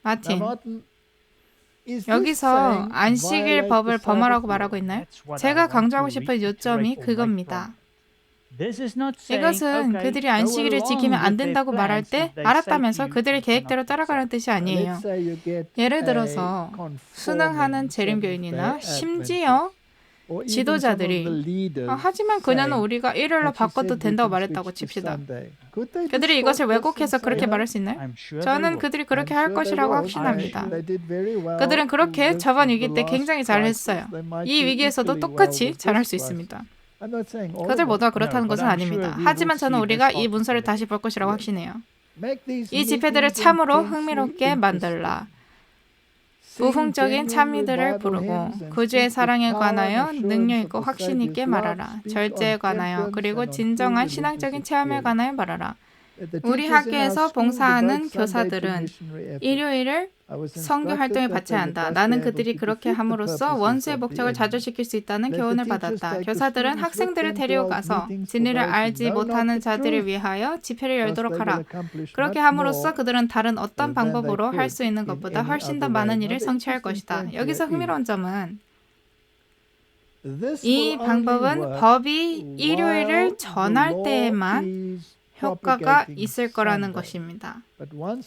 마틴, 여기서 안식일 법을 범하라고 말하고 있나요? 제가 강조하고 싶은 요점이 그겁니다. 이것은 그들이 안식일을 지키면 안 된다고 말할 때 알았다면서 그들의 계획대로 따라가는 뜻이 아니에요. 예를 들어서 순응하는 재림교인이나 심지어 지도자들이 하지만 그녀는 우리가 일요일로 바꿔도 된다고 말했다고 칩시다. 그들이 이것을 왜곡해서 그렇게 말할 수 있나요? 저는 그들이 그렇게 할 것이라고 확신합니다. 그들은 그렇게 저번 위기 때 굉장히 잘했어요. 이 위기에서도 똑같이 잘할 수 있습니다. 그들 모두가 그렇다는 것은 아닙니다. 하지만 저는 우리가 이 문서를 다시 볼 것이라고 확신해요. 이 집회들을 참으로 흥미롭게 만들라. 부흥적인 찬미들을 부르고 구주의 사랑에 관하여 능력 있고 확신 있게 말하라. 절제에 관하여 그리고 진정한 신앙적인 체험에 관하여 말하라. 우리 학교에서 봉사하는 교사들은 일요일을 선교 활동에 바쳐야 한다. 나는 그들이 그렇게 함으로써 원수의 목적을 좌절시킬 수 있다는 교훈을 받았다. 교사들은 학생들을 데리고 가서 진리를 알지 못하는 자들을 위하여 집회를 열도록 하라. 그렇게 함으로써 그들은 다른 어떤 방법으로 할 수 있는 것보다 훨씬 더 많은 일을 성취할 것이다. 여기서 흥미로운 점은 이 방법은 법이 일요일을 전할 때에만 효과가 있을 거라는 것입니다.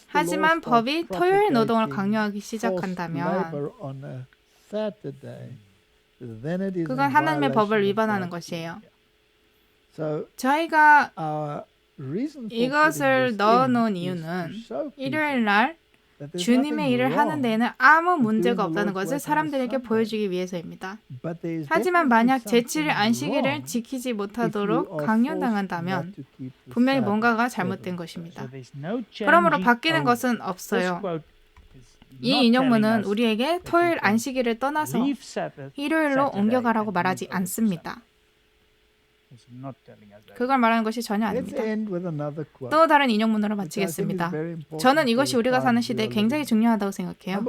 하지만 법이 토요일 노동을 강요하기 시작한다면 그건 하나님의 법을 위반하는 것이에요. 저희가 이것을 넣어놓은 이유는 일요일 날 주님의 일을 하는 데에는 아무 문제가 없다는 것을 사람들에게 보여주기 위해서입니다. 하지만 만약 제7일 안식일을 지키지 못하도록 강요당한다면 분명히 뭔가가 잘못된 것입니다. 그러므로 바뀌는 것은 없어요. 이 인용문은 우리에게 토요일 안식일을 떠나서 일요일로 옮겨가라고 말하지 않습니다. 그걸 말하는 것이 전혀 아닙니다. 또 다른 인용문으로 마치겠습니다. 저는 이것이 우리가 사는 시대에 굉장히 중요하다고 생각해요.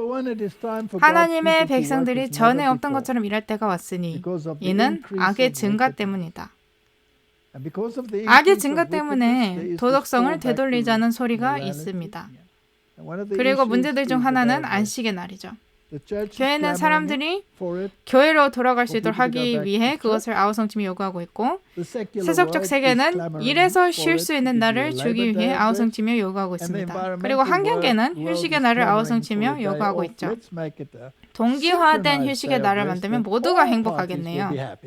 하나님의 백성들이 전에 없던 것처럼 일할 때가 왔으니 이는 악의 증가 때문이다. 악의 증가 때문에 도덕성을 되돌리자는 소리가 있습니다. 그리고 문제들 중 하나는 안식의 날이죠. 교회는 사람들이 교회로 돌아갈 수 있도록 하기 위해 그것을 아우성침이 요구하고 있고 세속적 세계는 일에서 쉴 수 있는 날을 주기 위해 아우성침이 요구하고 있습니다. 그리고 환경계는 휴식의 날을 아우성치며 요구하고 있죠. 동기화된 휴식의 날을 만들면 모두가 행복하겠네요.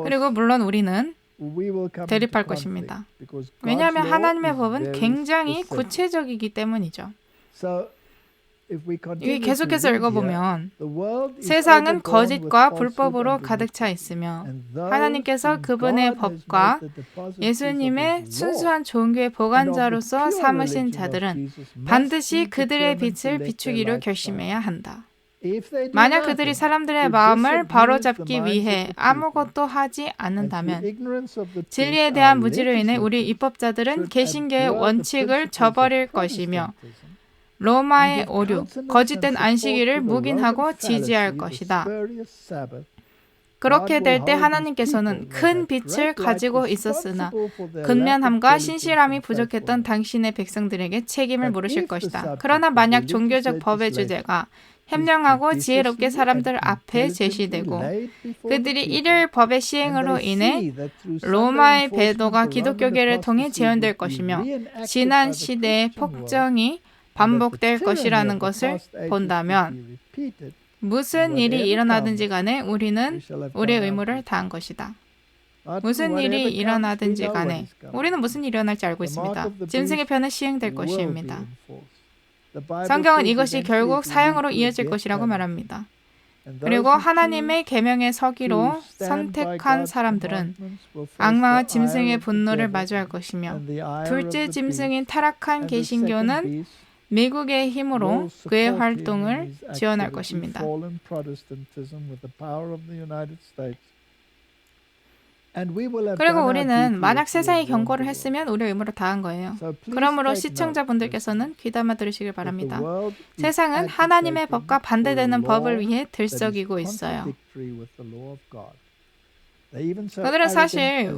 그리고 물론 우리는 대립할 것입니다. 왜냐하면 하나님의 법은 굉장히 구체적이기 때문이죠. 이게 계속해서 읽어보면 세상은 거짓과 불법으로 가득 차 있으며 하나님께서 그분의 법과 예수님의 순수한 종교의 보관자로서 삼으신 자들은 반드시 그들의 빛을 비추기로 결심해야 한다. 만약 그들이 사람들의 마음을 바로잡기 위해 아무것도 하지 않는다면 진리에 대한 무지로 인해 우리 입법자들은 개신교의 원칙을 저버릴 것이며 로마의 오류, 거짓된 안식일을 묵인하고 지지할 것이다. 그렇게 될 때 하나님께서는 큰 빛을 가지고 있었으나 근면함과 신실함이 부족했던 당신의 백성들에게 책임을 물으실 것이다. 그러나 만약 종교적 법의 주제가 현명하고 지혜롭게 사람들 앞에 제시되고 그들이 일요일 법의 시행으로 인해 로마의 배도가 기독교계를 통해 재현될 것이며 지난 시대의 폭정이 반복될 것이라는 것을 본다면 무슨 일이 일어나든지 간에 우리는 우리의 의무를 다한 것이다. 무슨 일이 일어나든지 간에 우리는 무슨 일이 일어날지 알고 있습니다. 짐승의 편은 시행될 것입니다. 성경은 이것이 결국 사형으로 이어질 것이라고 말합니다. 그리고 하나님의 계명에 서기로 선택한 사람들은 악마와 짐승의 분노를 마주할 것이며 둘째 짐승인 타락한 개신교는 미국의 힘으로 그의 활동을 지원할 것입니다. 그리고 우리는 만약 세상이 경고를 했으면 우리의 의무를 다한 거예요. 그러므로 시청자분들께서는 귀담아 들으시길 바랍니다. 세상은 하나님의 법과 반대되는 법을 위해 들썩이고 있어요. 그들은 사실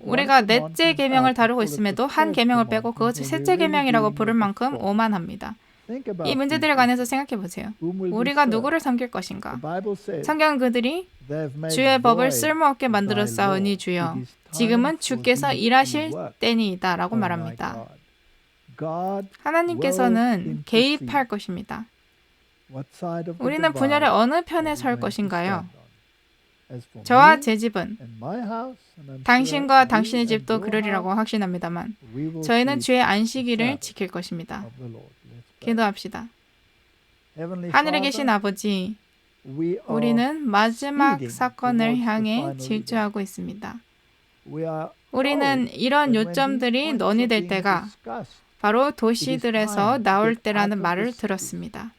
우리가 넷째 계명을 다루고 있음에도 한 계명을 빼고 그것을 셋째 계명이라고 부를 만큼 오만합니다. 이 문제들에 관해서 생각해 보세요. 우리가 누구를 섬길 것인가? 성경은 그들이 주의 법을 쓸모없게 만들었사오니 주여 지금은 주께서 일하실 때니이다 라고 말합니다. 하나님께서는 개입할 것입니다. 우리는 분열의 어느 편에 설 것인가요? 저와 제 집은 당신과 당신의 집도 그러리라고 확신합니다만 저희는 주의 안식일을 지킬 것입니다. 기도합시다. 하늘에 계신 아버지, 우리는 마지막 사건을 향해 질주하고 있습니다. 우리는 이런 요점들이 논의될 때가 바로 도시들에서 나올 때라는 말을 들었습니다.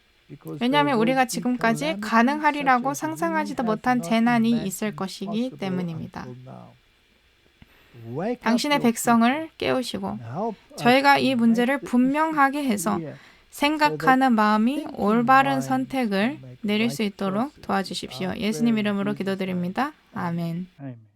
왜냐하면 우리가 지금까지 가능하리라고 상상하지도 못한 재난이 있을 것이기 때문입니다. 당신의 백성을 깨우시고 저희가 이 문제를 분명하게 해서 생각하는 마음이 올바른 선택을 내릴 수 있도록 도와주십시오. 예수님 이름으로 기도드립니다. 아멘. Amen.